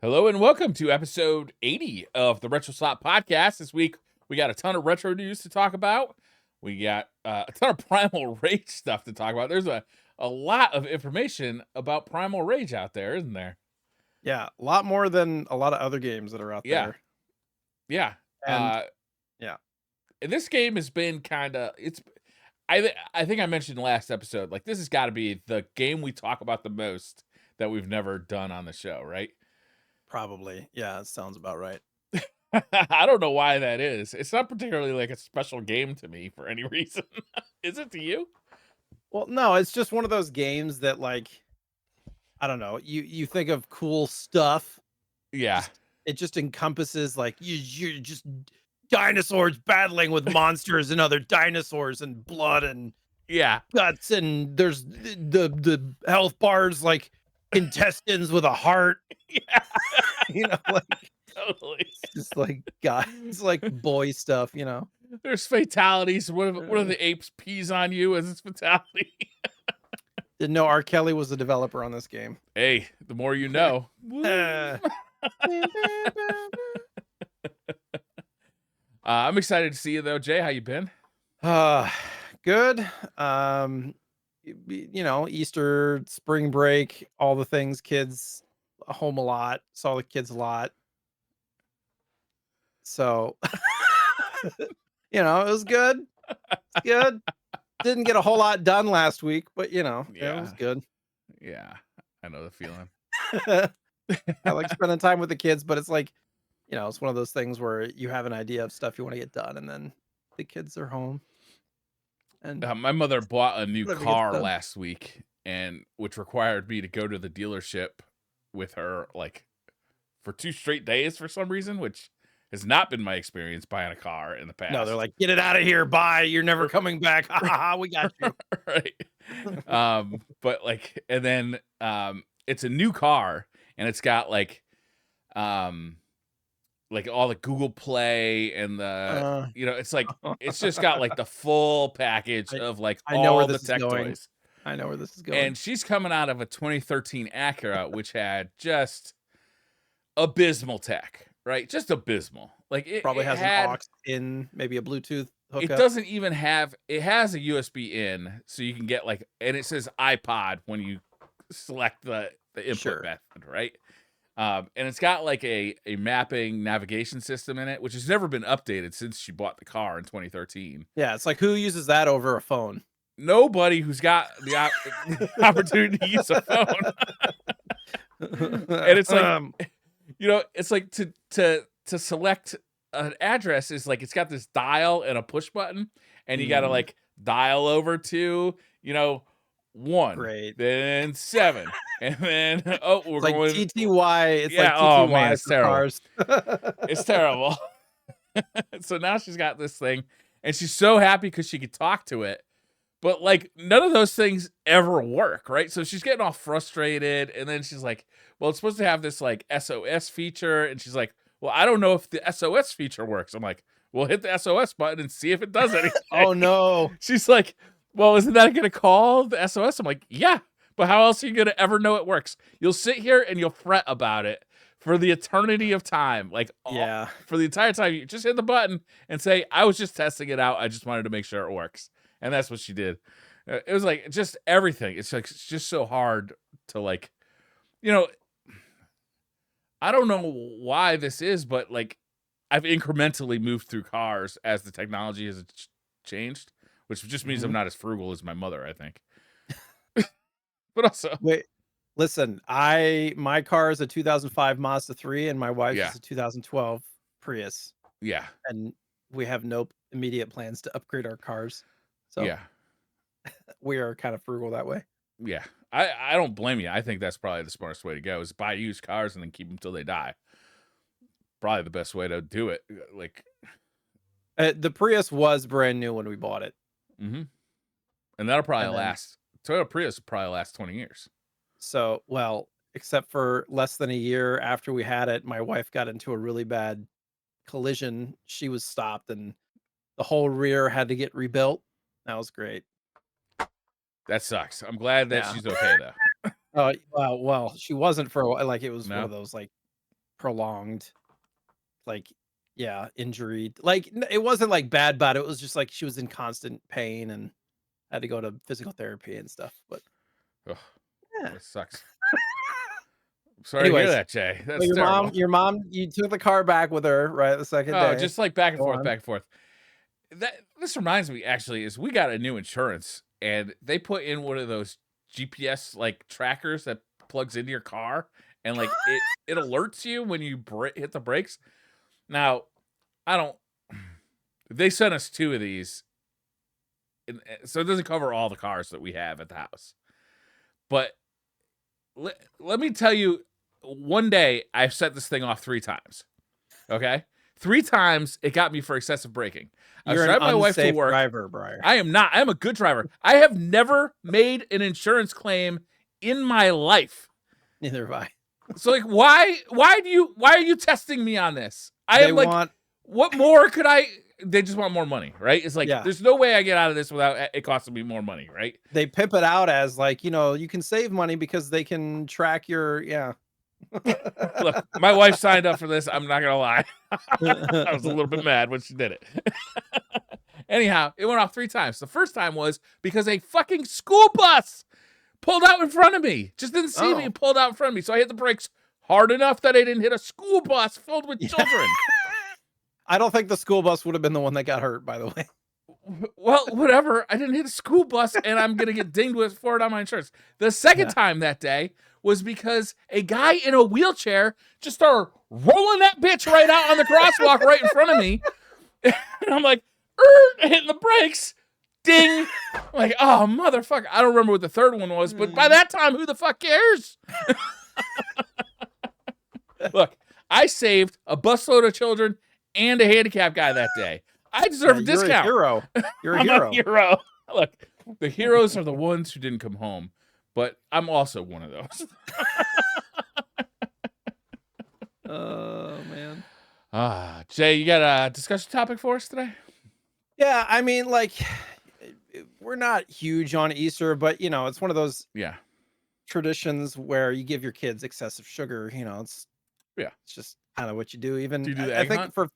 Hello and welcome to episode 80 of the RetroSlot podcast. This week we got a ton of retro news to talk about. We got a ton of Primal Rage stuff to talk about. There's a lot of information about Primal Rage out there, isn't there? Yeah, a lot more than a lot of other games that are out Yeah, there. yeah. And yeah, This game has been kind of I think I mentioned last episode, like this has got to be the game we talk about the most that we've never done on the show, right? probably. Yeah, it sounds about right. I don't know why that is. It's not particularly like a special game to me for any reason. Is it to you? Well, no, it's just one of those games that I don't know, you think of cool stuff. Yeah. Just it just encompasses you're just dinosaurs battling with monsters and other dinosaurs and blood and Yeah. guts, and there's the health bars like intestines with a heart, Yeah. like Totally. just like guys like boy stuff. There's fatalities. One of the apes pees on you as its fatality. Didn't know R. Kelly was the developer on this game. Hey, the more you know. Uh, I'm excited to see you though, Jay. How you been? Good. Easter, spring break, all the things. Kids home a lot. Saw the kids a lot. So, it was good. It's good. Didn't get a whole lot done last week, but it was good. Yeah. I know the feeling. I like spending time with the kids, but it's it's one of those things where you have an idea of stuff you want to get done, and then the kids are home. And My mother bought a new whatever gets car done. last week, and which required me to go to the dealership with her like for 2 straight days for some reason, which has not been my experience buying a car in the past. No, they're like, "Get it out of here, bye, you're never coming back. Ha ha ha, we got you." right. But and then it's a new car, and it's got like all the Google Play and it's just got like the full package I of like I know where all the this is tech going. toys. I know where this is going. And she's coming out of a 2013 Acura, which had just abysmal tech, right? Just abysmal. Like Probably it has an had, aux in, maybe a Bluetooth it hookup. doesn't even have, it has a USB in, so you can get and it says iPod when you select the input Sure. method, right? And it's got like a mapping navigation system in it, which has never been updated since she bought the car in 2013. Yeah, it's like, who uses that over a phone? Nobody who's got the opportunity to use a phone. And it's like, it's like to select an address is like, it's got this dial and a push button, and you got to like dial over to, 1, Great. then 7, and then we're It's like going TTY. It's yeah. like Oh TTY man, it's for terrible. cars. It's terrible. So now she's got this thing, and she's so happy because she could talk to it. But like none of those things ever work, right? So she's getting all frustrated, and then she's like, "Well, it's supposed to have this like SOS feature," and she's like, "Well, I don't know if the SOS feature works." I'm like, "Well, hit the SOS button and see if it does anything." Oh no. She's like, "Well, isn't that going to call the SOS?" I'm like, "Yeah, but how else are you going to ever know it works? You'll sit here and you'll fret about it for the eternity of time, Yeah. for the entire time. You just hit the button and say, I was just testing it out. I just wanted to make sure it works." And that's what she did. It was like just everything. It's like, it's just so hard to I don't know why this is, but like I've incrementally moved through cars as the technology has changed, which just means I'm not as frugal as my mother, I think. But also, Wait, listen, my car is a 2005 Mazda 3 and my wife's yeah, is a 2012 Prius, yeah, and we have no immediate plans to upgrade our cars. So yeah, we are kind of frugal that way. yeah. I don't blame you. I think that's probably the smartest way to go is buy used cars and then keep them till they die. Probably the best way to do it. Like, The Prius was brand new when we bought it. and that'll probably And then last. Toyota Prius will probably last 20 years. So, well, except for less than a year after we had it, my wife got into a really bad collision. She was stopped and the whole rear had to get rebuilt. That was great. That sucks. I'm glad that Yeah. she's okay though. Well, she wasn't for a while. Like, it was one No, of those, prolonged, like, yeah, injury. Like, it wasn't like bad, but it was just like she was in constant pain and had to go to physical therapy and stuff. But Ugh, yeah. that sucks. Sorry to hear Anyways, that, Jay. so That's terrible. your mom, you took the car back with her, right? The second Oh, day. just like back and Go forth, on. back and forth. This reminds me actually is we got a new insurance and they put in one of those GPS like trackers that plugs into your car and like it alerts you when you hit the brakes. Now, I don't they sent us 2 of these. So it doesn't cover all the cars that we have at the house. But let me tell you, one day I've set this thing off 3 times. Okay? 3 times it got me for excessive braking. I was You're an driving my wife to unsafe work. driver, Briar. I am not. I am a good driver. I have never made an insurance claim in my life. Neither have I. So like why are you testing me on this? I They am like want, what more could I they just want more money, right? It's like yeah. there's no way I get out of this without it costing me more money, right? They pimp it out as like, you can save money because they can track your, yeah. Look, my wife signed up for this. I'm not gonna lie. I was a little bit mad when she did it. Anyhow, it went off 3 times. The first time was because a fucking school bus pulled out in front of me. Just didn't see me and pulled out in front of me. So I hit the brakes hard enough that I didn't hit a school bus filled with children. I don't think the school bus would have been the one that got hurt, by the way. Well, whatever. I didn't hit a school bus and I'm going to get dinged for it on my insurance. The second time that day was because a guy in a wheelchair just started rolling that bitch right out on the crosswalk right in front of me. And I'm like, hitting the brakes. Ding. I'm like, oh, motherfucker. I don't remember what the third one was, but by that time, who the fuck cares? Look, I saved a busload of children and a handicapped guy that day. I deserve a discount. You're a hero. You're a I'm hero. a hero. Look, the heroes are the ones who didn't come home, but I'm also one of those. Oh, man. Jay, you got a discussion topic for us today? Yeah, I mean, like, we're not huge on Easter, but it's one of those traditions where you give your kids excessive sugar. It's just kind of what you do. Even Do you do the I egg think hunt?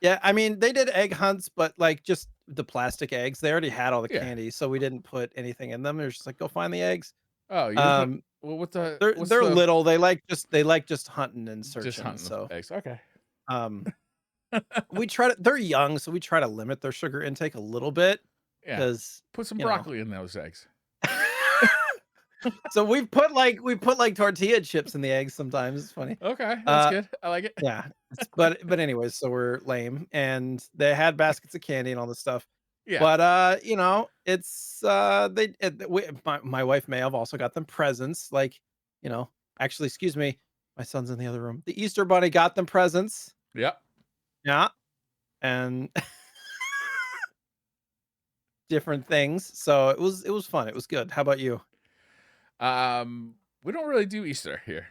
yeah, I mean, they did egg hunts, but like just the plastic eggs. They already had all the Yeah. candy, so we didn't put anything in them. They're just like, go find the eggs. Oh, you didn't put, well, They're little. They like just hunting and searching. just hunting So the eggs. Okay. we try to. They're young, so we try to limit their sugar intake a little bit. Yeah. Because Put some broccoli in those eggs. So we put like tortilla chips in the eggs sometimes. It's funny. Okay, that's good. I like it. Yeah. But anyways, so we're lame, and they had baskets of candy and all this stuff. Yeah. But it's my wife may have also got them presents. Like, actually, excuse me, my son's in the other room. The Easter Bunny got them presents. Yep. Yeah. And different things. So it was fun. It was good. How about you? We don't really do Easter here.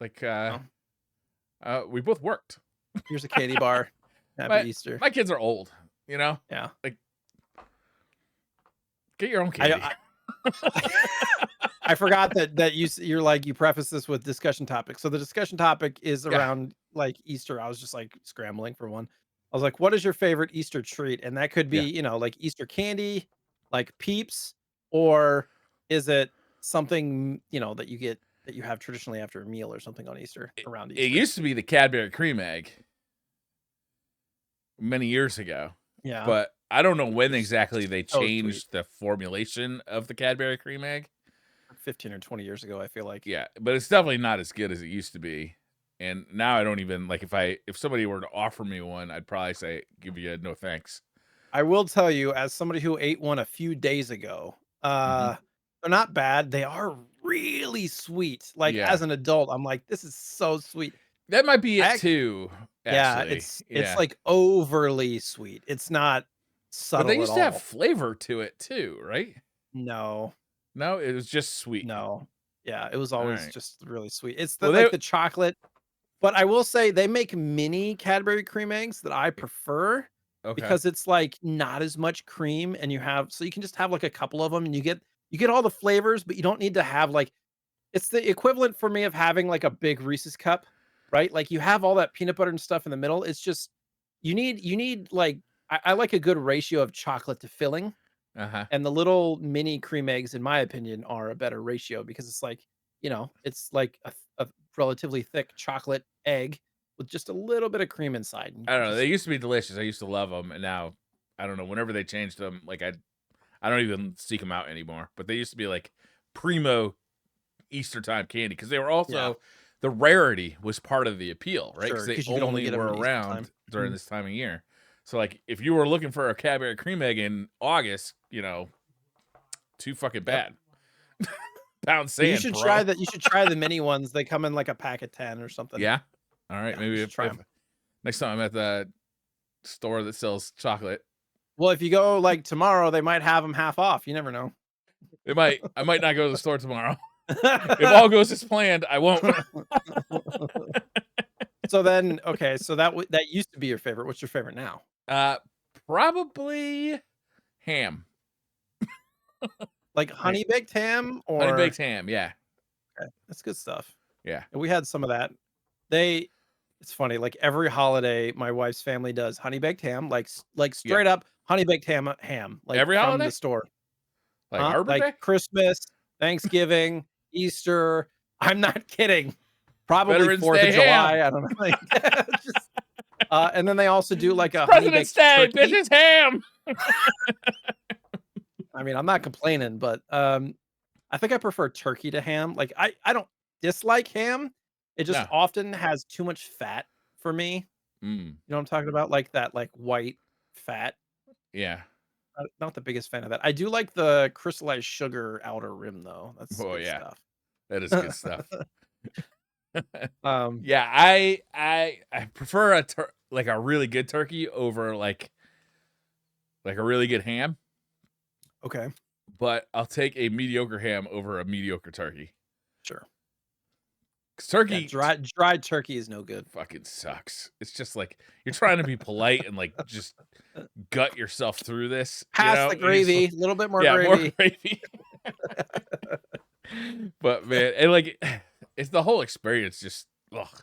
Like we both worked. Here's a candy bar. Happy Easter. My kids are old, Yeah. Like get your own candy. I forgot that you're like, you preface this with discussion topic. So the discussion topic is around like Easter. I was just like scrambling for one. I was like, what is your favorite Easter treat? And that could be, like Easter candy, like Peeps, or is it something, that you have traditionally after a meal or something on Easter around Easter? It used to be the Cadbury cream egg many years ago. Yeah. But I don't know when exactly they changed the formulation of the Cadbury cream egg. 15 or 20 years ago, I feel like. Yeah, but it's definitely not as good as it used to be. And now I don't even like if somebody were to offer me one, I'd probably say give you a no thanks. I will tell you, as somebody who ate one a few days ago, they're not bad. They are really sweet. Like as an adult, I'm like, this is so sweet. That might be it too. Actually. Yeah, it's like overly sweet. It's not subtle. But they used at to all. have flavor to it too, right? No, it was just sweet. No, yeah, it was always just really sweet. It's the chocolate. But I will say they make mini Cadbury cream eggs that I prefer because it's like not as much cream, and you can just have like a couple of them, and you get all the flavors, but you don't need to have like, it's the equivalent for me of having like a big Reese's cup, right? Like you have all that peanut butter and stuff in the middle. It's just you need like I like a good ratio of chocolate to filling. Uh-huh. And the little mini cream eggs, in my opinion, are a better ratio because it's like, it's like a relatively thick chocolate egg with just a little bit of cream inside. And you I can don't know. They just used to be delicious. I used to love them, and now I don't know. Whenever they changed them, like I don't even seek them out anymore. But they used to be like primo Easter time candy because they were yeah, also the rarity was part of the appeal, right? Because sure, they because you could only only get them were at Easter time. around during Mhm. this time of year. So like if you were looking for a Cadbury cream egg in August, too fucking Yep. bad. Pound Well, sand, bro. you should try the mini ones. They come in like a pack of 10 or something. Yeah. All right. Yeah, you Maybe should try if them. next time I'm at the store that sells chocolate, Well, if you go like tomorrow, they might have them half off. You never know. I might not go to the store tomorrow. If all goes as planned, I won't. So then, okay, so that used to be your favorite. What's your favorite now? Uh, Probably ham. Like Like honey baked ham honey baked or ham. Yeah. okay, that's good stuff. Yeah. And we had some of that. They it's funny, like every holiday, my wife's family does honey baked ham, like Yeah. straight up honey baked ham, like Every from the holiday? store. Like Arbor Like Day? Christmas, Thanksgiving, Easter. I'm not kidding. Probably Veterans 4th of Day July. ham. I don't know. Like, just, and then they also do like It's a honey President's baked Day. turkey. Bitches ham. I mean, I'm not complaining, but I think I prefer turkey to ham. Like I don't dislike ham. It just No. often has too much fat for me. Mm. You know what I'm talking about? Like that like white fat. Yeah. Not the biggest fan of that. I do like the crystallized sugar outer rim though. That's Oh good yeah. stuff. That is good stuff. Um, Yeah, I prefer like a really good turkey over like a really good ham, okay, but I'll take a mediocre ham over a mediocre turkey. sure. 'Cause Yeah, turkey dried turkey is no good. fucking sucks. It's just like you're trying to be polite and like just gut yourself through this, Pass the And gravy, a little bit more yeah, more gravy. gravy. But man, and like it's the whole experience just ugh.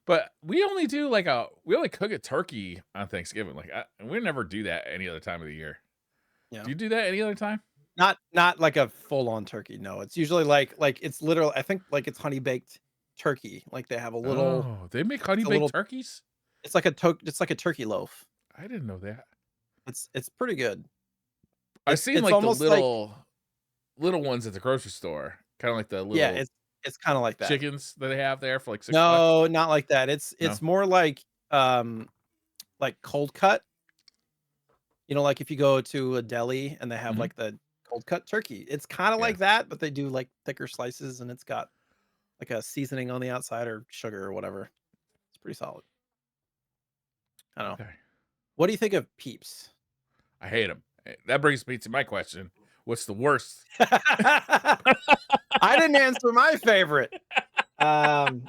But we only cook a turkey on Thanksgiving. Like we never do that any other time of the year. Yeah. Do you do that any other time? Not like a full on turkey. No, it's usually like it's literal. I think like it's honey baked turkey. Like they have a little. Oh, they make honey It's a baked little. turkeys? It's like a turkey loaf. I didn't know that. It's pretty good. I've seen It's like the almost like little ones at the grocery store, kind of like the yeah. little It's kind of like that. chickens that they have there for like $6. No, not like that. No. It's more like cold cut. You know, like if you go to a deli and they have Mhm. like the cold cut turkey. It's kind of Yeah. like that, but they do like thicker slices and it's got like a seasoning on the outside or sugar or whatever. It's pretty solid. I don't know. Okay. What do you think of Peeps? I hate them. That brings me to my question. What's the worst? I didn't answer my favorite. Um,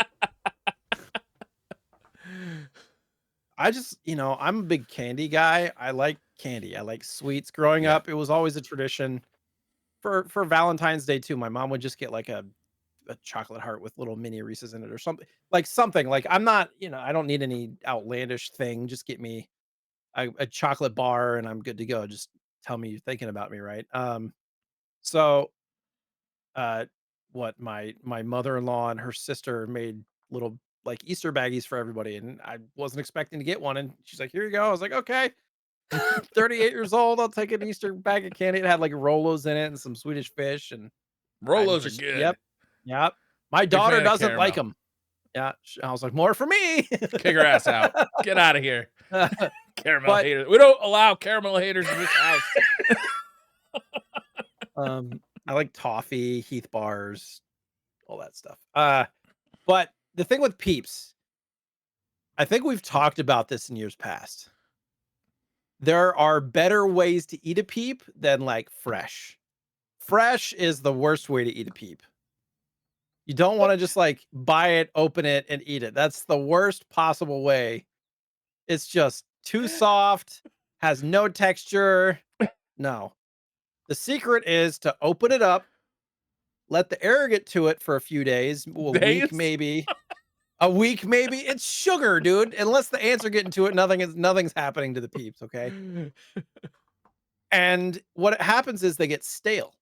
I just, I'm a big candy guy. I like candy. I like sweets. Growing Yeah. up, it was always a tradition for Valentine's Day too. My mom would just get like a chocolate heart with little mini Reese's in it or something. Like something. Like I'm not, I don't need any outlandish thing. Just get me a chocolate bar and I'm good to go. Just tell me you're thinking about me, right? So uh what my mother-in-law and her sister made little like Easter baggies for everybody and I wasn't expecting to get one and she's like, "Here you go." I was like, "Okay." 38 years old, I'll take an Easter bag of candy. It had like Rolos in it and some Swedish fish and I Rolos are just yep. good. Yep. My Big daughter fan of doesn't like caramel. them. Yeah, I was like, "More for me." Kick her ass out. Get out of here. Caramel But haters. We don't allow caramel haters in this house. I like toffee, Heath bars, all that stuff. But the thing with Peeps, I think we've talked about this in years past. There are better ways to eat a Peep than like fresh. Fresh is the worst way to eat a Peep. You don't want to just like buy it, open it, and eat it. That's the worst possible way. It's just too soft, has no texture. No. The secret is to open it up, let the air get to it for a few days, a week Days? maybe. A week, maybe. It's sugar, dude. Unless the ants are getting to it, nothing's happening to the peeps, okay? And what happens is they get stale.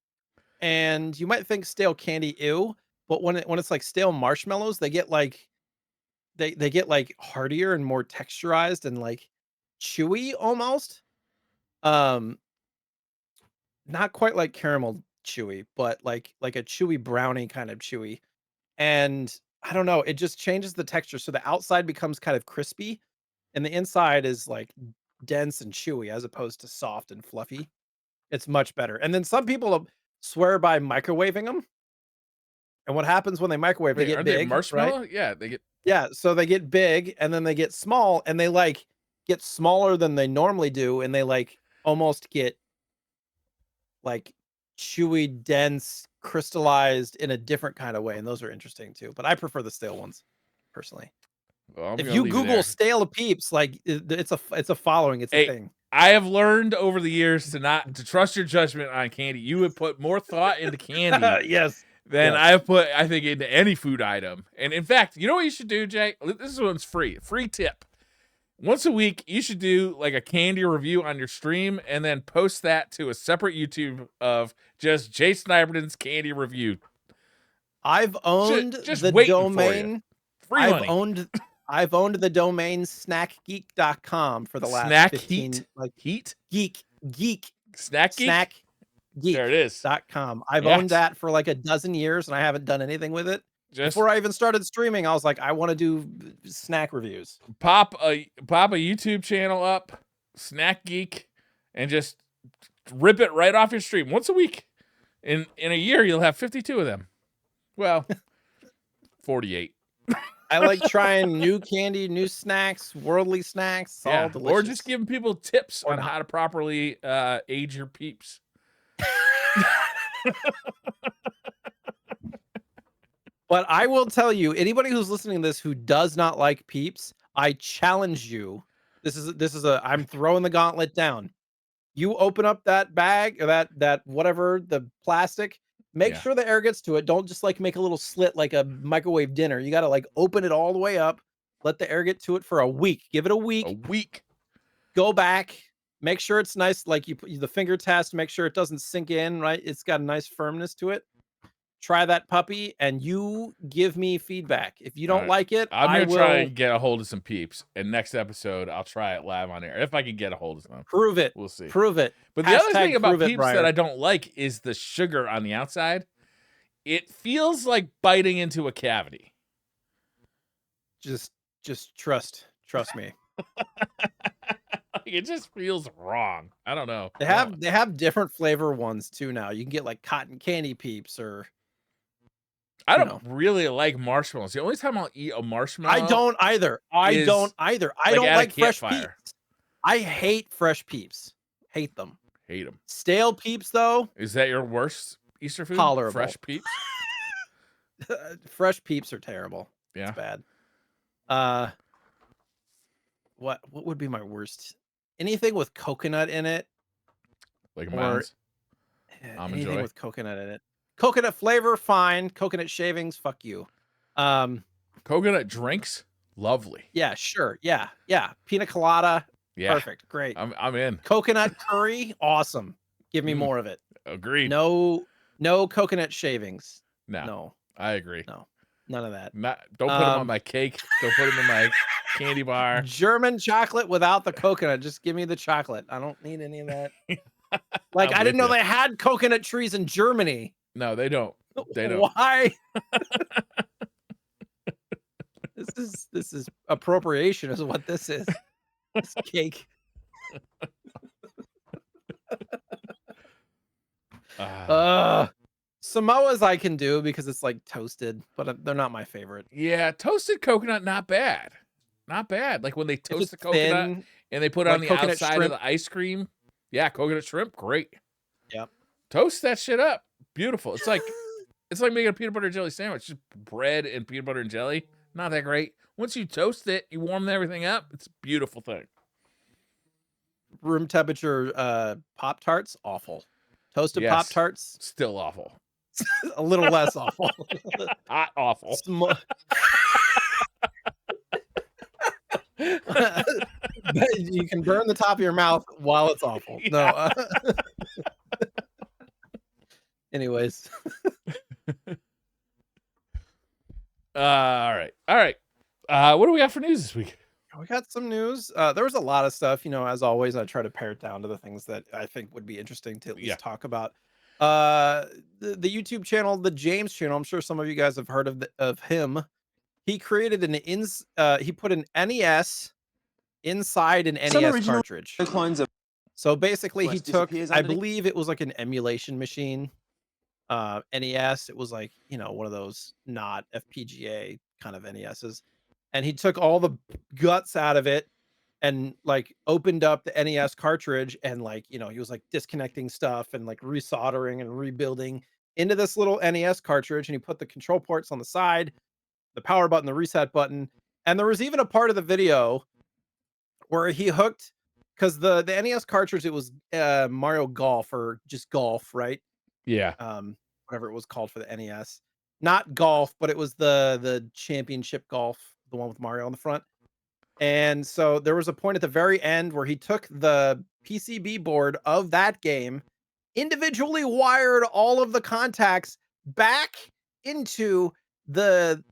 And you might think stale candy, ew, but when it's like stale marshmallows, they get like they get like heartier and more texturized and like chewy almost. Um, not quite like caramel chewy, but like a chewy brownie kind of chewy. And I don't know, it just changes the texture. So the outside becomes kind of crispy and the inside is like dense and chewy as opposed to soft and fluffy. It's much better. And then some people swear by microwaving them. And what happens when they microwave, they Wait, get aren't they big, right? marshmallow? Yeah, they get. Yeah, so they get big and then they get small and they like get smaller than they normally do and they like almost get like chewy, dense, crystallized in a different kind of way. And those are interesting too. But I prefer the stale ones personally. Well, I'm If gonna you leave it Google there. stale peeps, like it's a following, it's a Hey, thing. I have learned over the years to trust your judgment on candy. You would put more thought into candy Yes. than Yes. I have put, I think, into any food item. And in fact, you know what you should do, Jay? This one's free. Free tip. Once a week, you should do like a candy review on your stream and then post that to a separate YouTube of just JSniperton's candy review. I've owned Just the waiting for you. domain. Free money. I've owned the domain snackgeek.com for the last Snack 15 heat. like Heat? geek Snack geek? There it is. snackgeek.com. I've owned Yes. that for like a dozen years and I haven't done anything with it. Just Before I even started streaming, I was like, I want to do snack reviews. pop a YouTube channel up, Snack Geek, and just rip it right off your stream once a week. In a year, you'll have 52 of them. Well, 48. I like trying new candy, new snacks, worldly snacks. It's all delicious. Or just giving people tips Or on not. how to properly age your peeps. But I will tell you, anybody who's listening to this who does not like peeps, I challenge you. This is a I'm throwing the gauntlet down. You open up that bag or that whatever, the plastic, make Yeah. sure the air gets to it. Don't just like make a little slit like a microwave dinner. You got to like open it all the way up, let the air get to it for a week. Give it a week. A week. Go back, make sure it's nice, like you put the finger test, make sure it doesn't sink in, right? It's got a nice firmness to it. Try that puppy and you give me feedback. If you don't right. like it, I'm I gonna will try and get a hold of some peeps. And next episode, I'll try it live on air if I can get a hold of some. prove it. We'll see. Prove it. But the other Hashtag thing about prove it, peeps Briar. that I don't like is the sugar on the outside. It feels like biting into a cavity. Just trust me. It just feels wrong. I don't know. They have different flavor ones too now. You can get like cotton candy peeps or I don't really like marshmallows. The only time I'll eat a marshmallow, I don't either. I don't like fresh campfire. peeps. I hate fresh peeps. Hate them. Hate them. Stale peeps though, Is that your worst Easter food? tolerable. Fresh peeps. Fresh peeps are terrible. Yeah. It's bad. What would be my worst? Anything with coconut in it. Like Or mounds. anything Joy. with coconut in it. Coconut flavor, fine. Coconut shavings, fuck you. Coconut drinks, lovely. Yeah, sure. Yeah. Pina colada, Yeah, perfect. Great. I'm in. Coconut curry, awesome. Give me more of it. Agreed. No coconut shavings. No, No, I agree. none of that. Don't put them on my cake. Don't put them in my candy bar. German chocolate without the coconut. Just give me the chocolate. I don't need any of that. Like, I'm I didn't know with ya. they had coconut trees in Germany. No, they don't. They don't. Why? This is appropriation is what this is. This cake. Samoas I can do because it's like toasted, but they're not my favorite. Yeah, toasted coconut, not bad. Not bad. Like when they If toast it's the coconut thin, and they put it on like the coconut outside shrimp. of the ice cream. Yeah, coconut shrimp, great. Yep. Toast that shit up. Beautiful. It's like making a peanut butter and jelly sandwich. Just bread and peanut butter and jelly. Not that great. Once you toast it, you warm everything up. It's a beautiful thing. Room temperature Pop-Tarts, awful. Toasted Yes. Pop-Tarts, Still awful. a little less awful. Hot awful. You can burn the top of your mouth while it's awful. No. Yeah. Anyways, All right. All right. What do we got for news this week? we got some news. There was a lot of stuff, as always. I try to pare it down to the things that I think would be interesting to at Yeah. least talk about. The YouTube channel, the James channel. I'm sure some of you guys have heard of him. He created he put an NES inside an Some NES original cartridge. clones of So basically, he Quest took, disappears I underneath. believe it was like an emulation machine. NES. It was like, one of those not FPGA kind of NESs. And he took all the guts out of it and like opened up the NES cartridge and like, he was like disconnecting stuff and like resoldering and rebuilding into this little NES cartridge. And he put the control ports on the side, the power button, the reset button. And there was even a part of the video where he hooked, because the NES cartridge, it was Mario Golf or just Golf, right? Yeah. Whatever it was called for the NES. Not golf, but it was the championship golf, the one with Mario on the front. And so there was a point at the very end where he took the PCB board of that game, individually wired all of the contacts back into the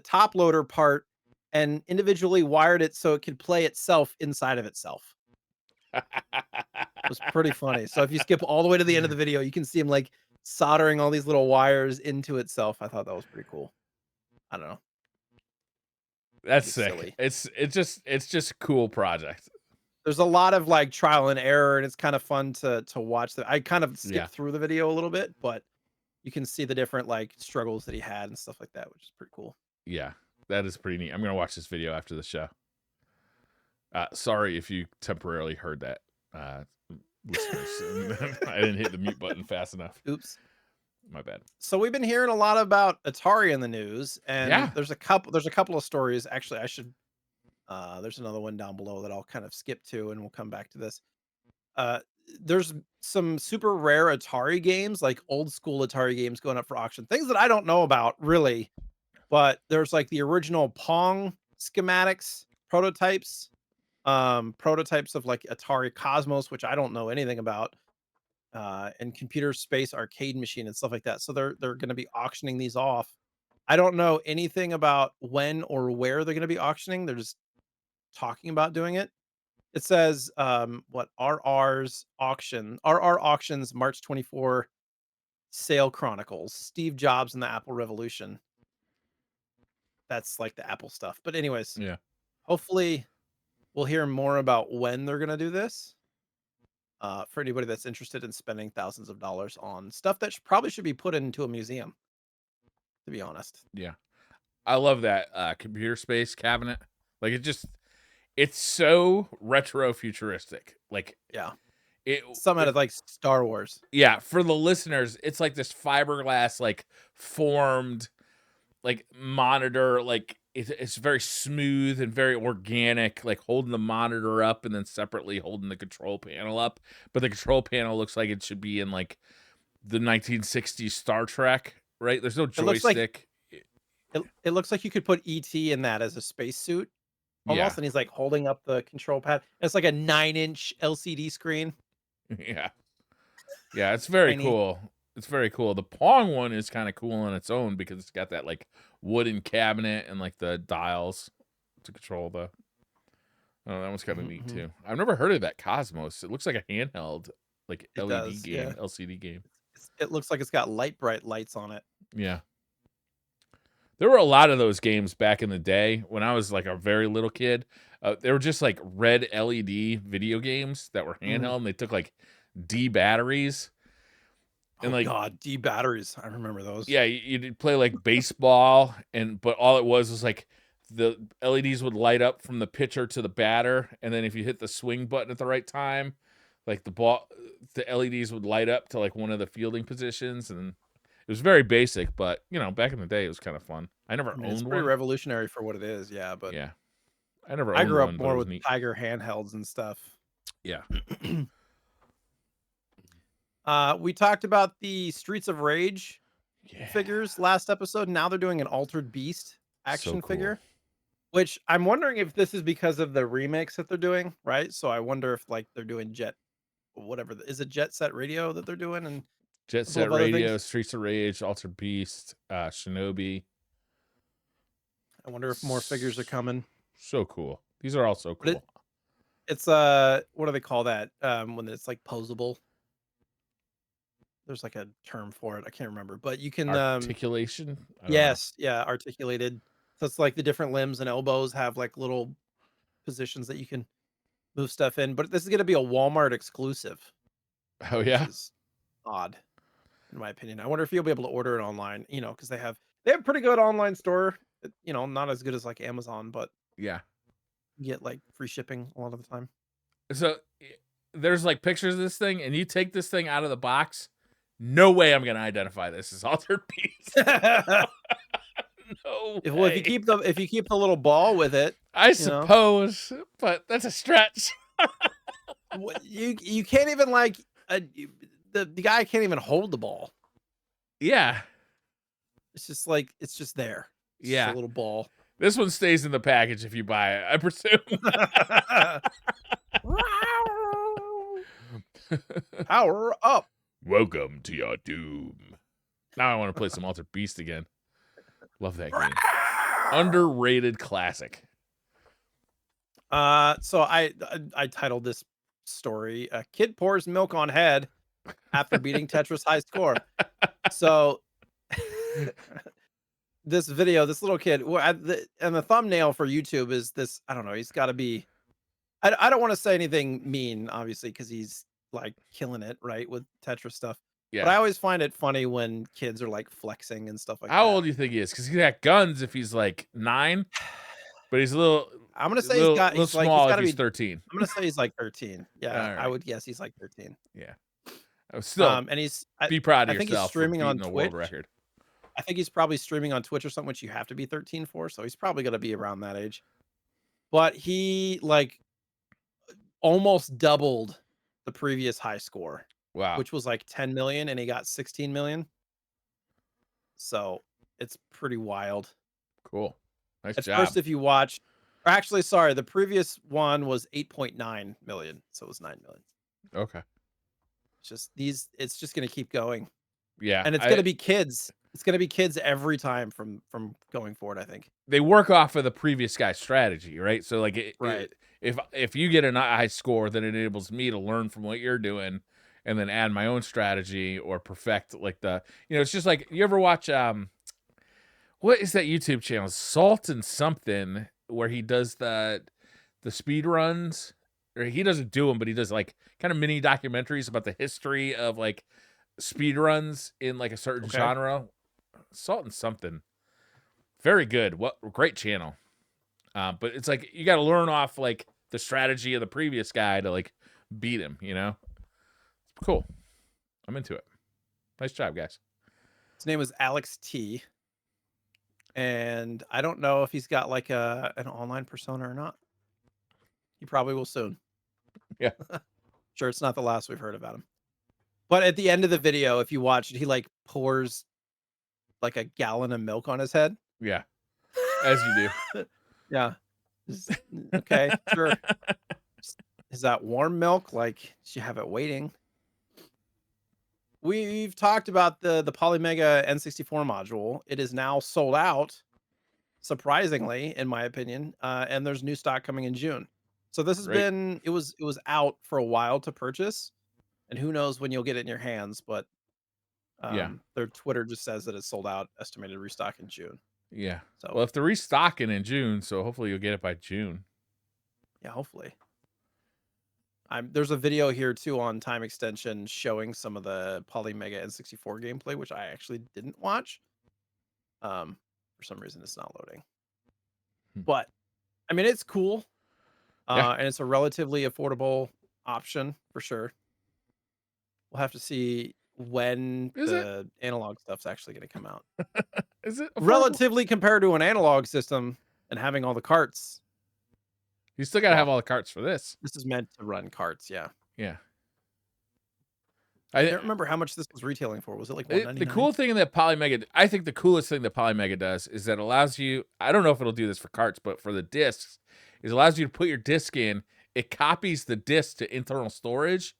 top loader part and individually wired it so it could play itself inside of itself. It was pretty funny. So if you skip all the way to the end of the video, you can see him like soldering all these little wires into itself. I thought that was pretty cool. I don't know. That's Pretty sick. silly. It's just a cool project. There's a lot of like trial and error, and it's kind of fun to watch that. I kind of Yeah. skipped through the video a little bit, but you can see the different like struggles that he had and stuff like that, which is pretty cool. Yeah. That is pretty neat. I'm gonna watch this video after the show. Sorry if you temporarily heard that, listeners. I didn't hit the mute button fast enough. Oops. My bad. So we've been hearing a lot about Atari in the news, and Yeah. there's a couple of stories. Actually, I should. There's another one down below that I'll kind of skip to, and we'll come back to this. There's some super rare Atari games, like old school Atari games, going up for auction. Things that I don't know about really, but there's like the original Pong schematics, prototypes of like Atari Cosmos, which I don't know anything about, and Computer Space Arcade Machine and stuff like that. So they're going to be auctioning these off. I don't know anything about when or where they're going to be auctioning. They're just talking about doing it. It says what RR's auction, RR auctions March 24 sale chronicles, Steve Jobs and the Apple Revolution. That's like the Apple stuff. But anyways, Yeah. hopefully we'll hear more about when they're going to do this. For anybody that's interested in spending thousands of dollars on stuff that probably should be put into a museum, to be honest. Yeah. I love that computer space cabinet. Like it's so retro futuristic. Like Yeah. it Some out of like Star Wars. yeah, for the listeners, it's like this fiberglass like formed like monitor, like it's very smooth and very organic, like holding the monitor up and then separately holding the control panel up. But the control panel looks like it should be in like the 1960s Star Trek, right? There's no joystick. It looks like you could put ET in that as a spacesuit almost, Yeah. and he's like holding up the control pad. It's like a 9-inch LCD screen. Yeah. Yeah, it's very Tiny. cool. It's very cool. The Pong one is kind of cool on its own because it's got that like wooden cabinet and like the dials to control the. Oh, that one's kind of neat too. I've never heard of that Cosmos. It looks like a handheld, like It LED does, game, yeah. LCD game. It looks like it's got bright lights on it. Yeah. There were a lot of those games back in the day when I was like a very little kid. They were just like red LED video games that were handheld, and they took like D batteries. And Oh like, God, D batteries. I remember those. yeah, you'd play like baseball, but all it was like the LEDs would light up from the pitcher to the batter, and then if you hit the swing button at the right time, like the LEDs would light up to like one of the fielding positions, and it was very basic, but back in the day, it was kind of fun. I never It's owned pretty one. revolutionary for what it is, yeah. But Yeah, I never I owned grew one, up but it more was with neat. Tiger handhelds and stuff. Yeah. We talked about the Streets of Rage Yeah. figures last episode. Now they're doing an Altered Beast So action cool. figure, Which I'm wondering if this is because of the remakes that they're doing, right? So I wonder if like they're doing is it Jet Set Radio that they're doing and a Jet couple Set of other Radio, things? Streets of Rage, Altered Beast, Shinobi. I wonder if more figures are coming. So cool. These are all so But cool. it's what do they call that? When it's like posable. There's like a term for it. I can't remember, but you can Articulation? I don't know. yes, yeah, articulated. So it's like the different limbs and elbows have like little positions that you can move stuff in. But this is gonna be a Walmart exclusive, Oh, which yeah? is odd in my opinion. I wonder if you'll be able to order it online, because they have pretty good online store. Not as good as like Amazon, but Yeah. you get like free shipping a lot of the time. So there's like pictures of this thing, and you take this thing out of the box. No way I'm going to identify this as Altered Beast. No Well, way. if you keep the little ball with it, I suppose, but that's a stretch. you can't even like the guy can't even hold the ball. Yeah. It's just there. It's just a Yeah. little ball. This one stays in the package if you buy it, I presume. Power up. Welcome to your doom. Now I want to play some Altered Beast again. Love that game. Underrated classic. So I titled this story "Kid Pours Milk on Head After Beating Tetris High Score." So this video, this little kid, and the thumbnail for YouTube is this. I don't know. He's got to be. I don't want to say anything mean, obviously, because he's like killing it, right, with Tetris stuff. But I Yeah. always find it funny when kids are like flexing and stuff like How that. old do you think he is? Because he's got guns if he's like 9, but he's a little I'm gonna say little he's small if gotta he's be. 13. I'm gonna say he's like 13. Yeah, All I right. would guess he's like 13. Yeah. Still, And be proud of I think he's yourself for streaming on beating a world Twitch. record. I think he's probably streaming on Twitch or something, which you have to be 13 for. So he's probably gonna be around that age. But he like almost doubled the previous high score, Wow. which was like 10 million, and he got 16 million. So it's pretty wild. Cool. Nice At job. first, if you watch, or actually, sorry, the previous one was 8.9 million, so it was 9 million. Okay. It's just gonna keep going. Yeah. And it's gonna be kids. It's gonna be kids every time from going forward, I think. They work off of the previous guy's strategy, right? So like Right. if you get a high score, then it enables me to learn from what you're doing and then add my own strategy or perfect like it's just like you ever watch what is that YouTube channel? Salt and something where he does the speed runs, or he doesn't do them, but he does like kind of mini documentaries about the history of like speed runs in like a certain genre. Salt and something. Very good. What great channel. But it's like you got to learn off like the strategy of the previous guy to like beat him, Cool. I'm into it. Nice job, guys. His name was Alex T. And I don't know if he's got like an online persona or not. He probably will soon. Yeah. Sure, it's not the last we've heard about him. But at the end of the video, if you watch it, he like pours like a gallon of milk on his head. Yeah. As you do. Yeah. Okay, sure. Is that warm milk? Like, you have it waiting. We've talked about the Polymega N64 module. It is now sold out, surprisingly, in my opinion. And there's new stock coming in June. So this has been it was out for a while to purchase, and who knows when you'll get it in your hands, but their Twitter just says that it's sold out, estimated restock in June. Yeah. So well, if they're restocking in June, so hopefully you'll get it by June. Yeah, hopefully. There's a video here too on Time Extension showing some of the Polymega N64 gameplay, which I actually didn't watch. For some reason, it's not loading. But I mean, it's cool, and it's a relatively affordable option for sure. We'll have to see when the analog stuff's actually going to come out. Is it affordable? Relatively compared to an analog system and having all the carts? You still got to have all the carts for this. This is meant to run carts, yeah. Yeah. I I don't remember how much this was retailing for. Was it like the 199? cool thing that Polymega, I think the coolest thing that Polymega does is that it allows you. I don't know if it'll do this for carts, but for the discs, it allows you to put your disc in. It copies the disc to internal storage,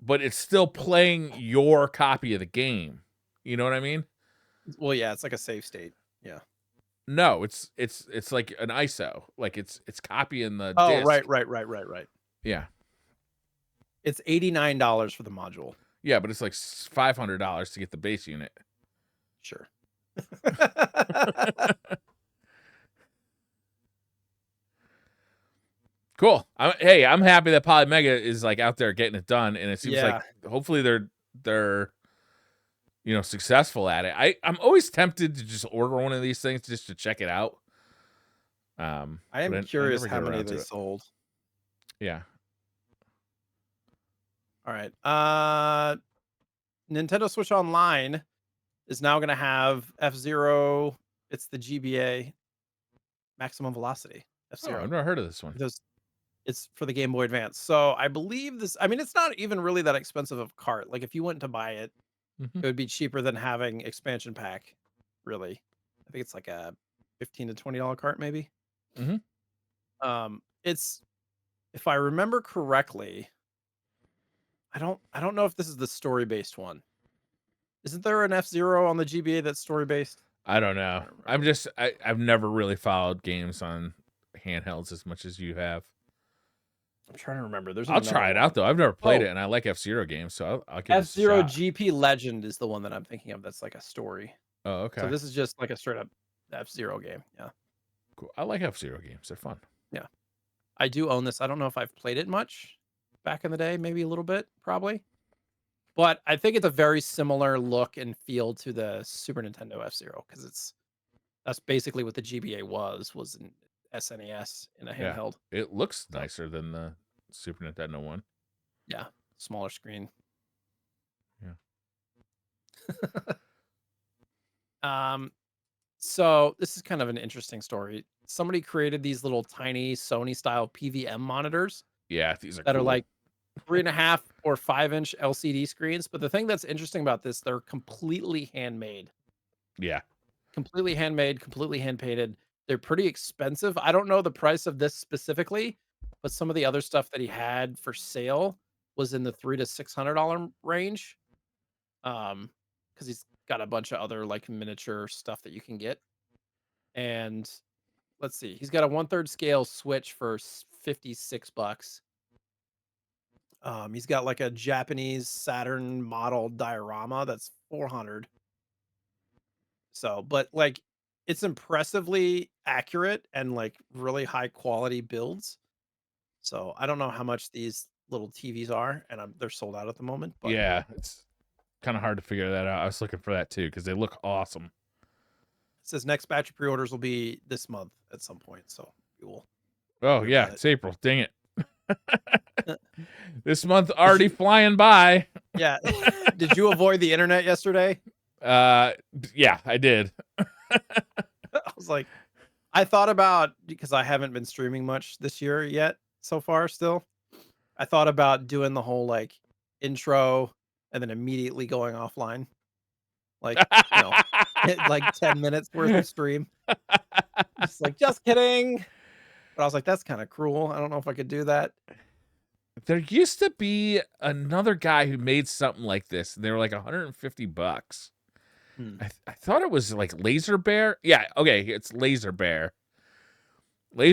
but it's still playing your copy of the game. You know what I mean? Well, yeah, it's like a save state. Yeah. No, it's like an ISO. Like it's copying the Oh, disc. right. Yeah. It's $89 for the module. Yeah, but it's like $500 to get the base unit. Sure. Cool. I'm happy that Polymega is like out there getting it done, and it seems Yeah. like hopefully they're successful at it. I'm always tempted to just order one of these things just to check it out. I but am curious never how get many around to they it. sold. Yeah. All right. Nintendo Switch Online is now going to have F-Zero. It's the GBA maximum velocity. Oh, F-Zero. I've never heard of this one. It's for the Game Boy Advance. So I believe this. I mean, it's not even really that expensive of a cart. Like if you went to buy it, Mhm. it would be cheaper than having expansion pack. Really, I think it's like a $15 to $20 cart, maybe. Mhm. It's, if I remember correctly, I don't know if this is the story based one. Isn't there an F-Zero on the GBA that's story based? I don't know. Trying to remember. I've never really followed games on handhelds as much as you have. I'm trying to remember. There's I'll another try it one. out though. I've never played Oh, it, and I like F-Zero games, so I'll give this a F-Zero shot. GP Legend is the one that I'm thinking of. That's like a story. Oh, So okay. this is just like a straight up F-Zero game. Yeah. Cool. I like F-Zero games. They're fun. Yeah. I do own this. I don't know if I've played it much back in the day, maybe a little bit, probably. But I think it's a very similar look and feel to the Super Nintendo F-Zero because that's basically what the GBA was an SNES in a Yeah. handheld. It looks So, nicer than the Super Nintendo one. yeah, smaller screen. Yeah. So this is kind of an interesting story. Somebody created these little tiny Sony style PVM monitors Yeah, these are that are cool. like 3.5 or 5-inch LCD screens. But the thing that's interesting about this, they're completely handmade. Yeah. Completely handmade, completely hand painted. They're pretty expensive. I don't know the price of this specifically, but some of the other stuff that he had for sale was in the $300 to $600 range. Because he's got a bunch of other like miniature stuff that you can get. And let's see, he's got a 1/3 scale Switch for $56. He's got like a Japanese Saturn model diorama that's 400. So, but like it's impressively accurate and like really high quality builds. So, I don't know how much these little TVs are and they're sold out at the moment, but Yeah, it's kind of hard to figure that out. I was looking for that too because they look awesome. it says next batch of pre-orders will be this month at some point, so we will Oh, hear yeah, about it. it's April. Dang it. Uh, This month Did already you flying by. Yeah. Did you avoid the internet yesterday? Yeah, I did. I was like, I thought about, because I haven't been streaming much this year yet so far still. I thought about doing the whole like intro and then immediately going offline. Like, hit like 10 minutes worth of stream. Just like, just kidding. But I was like, that's kind of cruel. I don't know if I could do that. There used to be another guy who made something like this. And they were like $150. Hmm. I thought it was like Laser Bear. Yeah, okay, it's Laser Bear.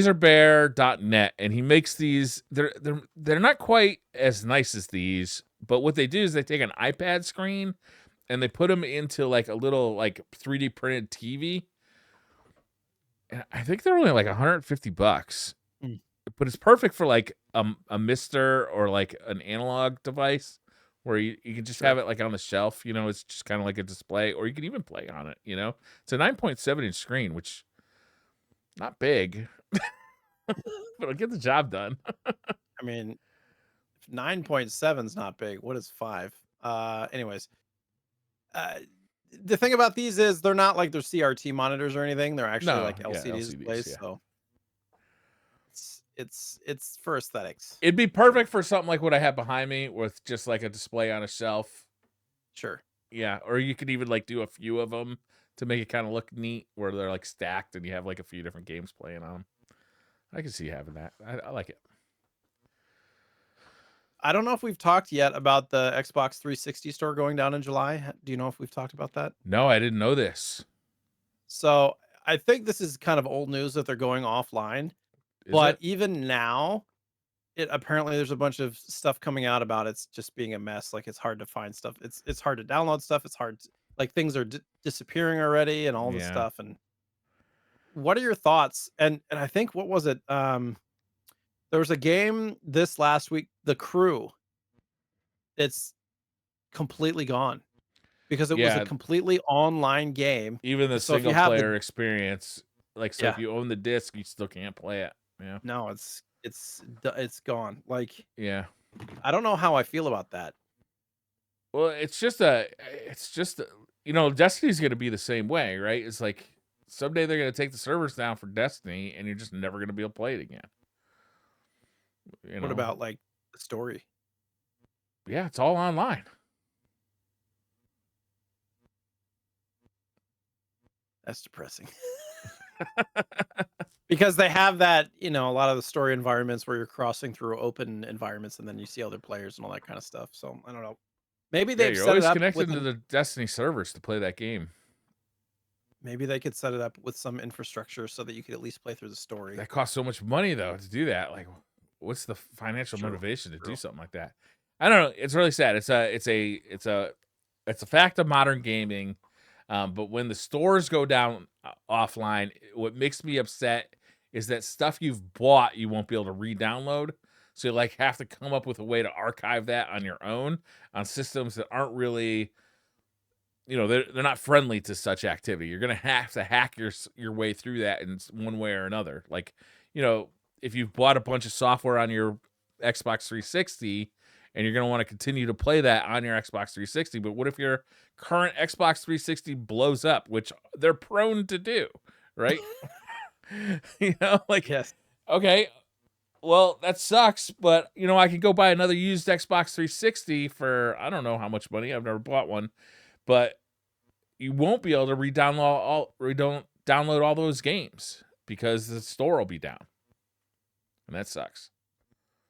LaserBear.net, and he makes these. They're not quite as nice as these, but what they do is they take an iPad screen and they put them into like a little like 3D printed TV. And I think they're only like $150. Hmm. But it's perfect for like a Mister or like an analog device where you can just Sure. have it like on the shelf, it's just kind of like a display, or you can even play on it, It's a 9.7-inch screen, which not big, but it'll get the job done. I mean, if 9.7 is not big, what is 5? Anyways, uh, the thing about these is they're not like they're CRT monitors or anything. They're actually No, like yeah, LCD LCDs, displays. yeah. So It's for aesthetics. It'd be Sure. perfect for something like what I have behind me with just like a display on a shelf. Sure. Yeah, or you could even like do a few of them to make it kind of look neat where they're like stacked and you have like a few different games playing on them. I can see having that. I like it. I don't know if we've talked yet about the Xbox 360 store going down in July. Do you know if we've talked about that? No, I didn't know this. So I think this is kind of old news that they're going offline, Is but it? even now, it apparently there's a bunch of stuff coming out about it's just being a mess. Like it's hard to find stuff. It's hard to download stuff. It's hard to, like things are disappearing already and all this Yeah. stuff. And what are your thoughts? And I think what was it? There was a game this last week, The Crew. It's completely gone because it was a Yeah, completely online game. even the So if you single have the player experience, like so if yeah, you own the disc, you still can't play it. Yeah. no, it's gone. Like Yeah. I don't know how I feel about that. Well, it's just Destiny's going to be the same way, right? It's like someday they're going to take the servers down for Destiny and you're just never going to be able to play it again. You What know. about like the story? Yeah, it's all online. That's depressing. Because they have that, a lot of the story environments where you're crossing through open environments and then you see other players and all that kind of stuff. So I don't know. Maybe Yeah, they've you're set it always up connected with to an the Destiny servers to play that game. maybe they could set it up with some infrastructure so that you could at least play through the story. That costs so much money though to do that. Like, what's the financial True. motivation to do True. something like that? I don't know. It's really sad. It's a fact of modern gaming. But when the stores go down offline, what makes me upset is that stuff you've bought you won't be able to re-download. So you like have to come up with a way to archive that on your own on systems that aren't really, they're not friendly to such activity. You're gonna have to hack your way through that in one way or another. Like, if you've bought a bunch of software on your Xbox 360 and you're gonna want to continue to play that on your Xbox 360, but what if your current Xbox 360 blows up, which they're prone to do, right? Like, Yes. okay, well, that sucks, but I can go buy another used Xbox 360 for I don't know how much money. I've never bought one, but you won't be able to download all those games because the store will be down, and that sucks.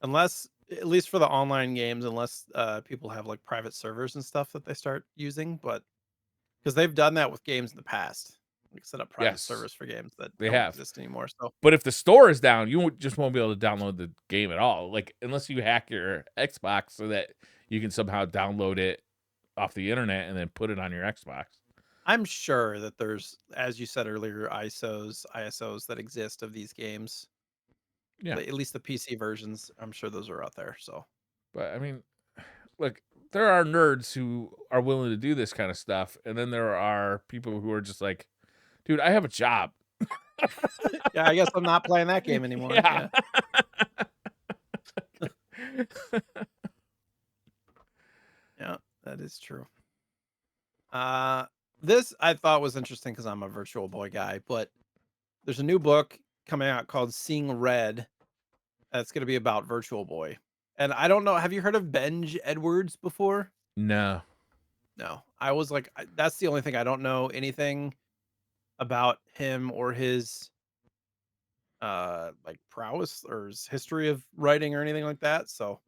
Unless at least for the online games, unless people have like private servers and stuff that they start using, but because they've done that with games in the past, like set up private Yes, servers for games that they don't have. exist anymore. So But if the store is down, you just won't be able to download the game at all. Like unless you hack your Xbox so that you can somehow download it off the internet and then put it on your Xbox. I'm sure that there's, as you said earlier, ISOs that exist of these games. Yeah, At least the PC versions, I'm sure those are out there. So but I mean, look, there are nerds who are willing to do this kind of stuff, and then there are people who are just like, dude, I have a job. yeah, I guess I'm not playing that game anymore. Yeah. Yeah. Yeah, that is true. Uh, this I thought was interesting because I'm a Virtual Boy guy, but there's a new book coming out called Seeing Red that's going to be about Virtual Boy. And I don't know, have you heard of Benj Edwards before? No. No. I was like, that's the only thing I don't know anything about him or his like prowess or his history of writing or anything like that. So,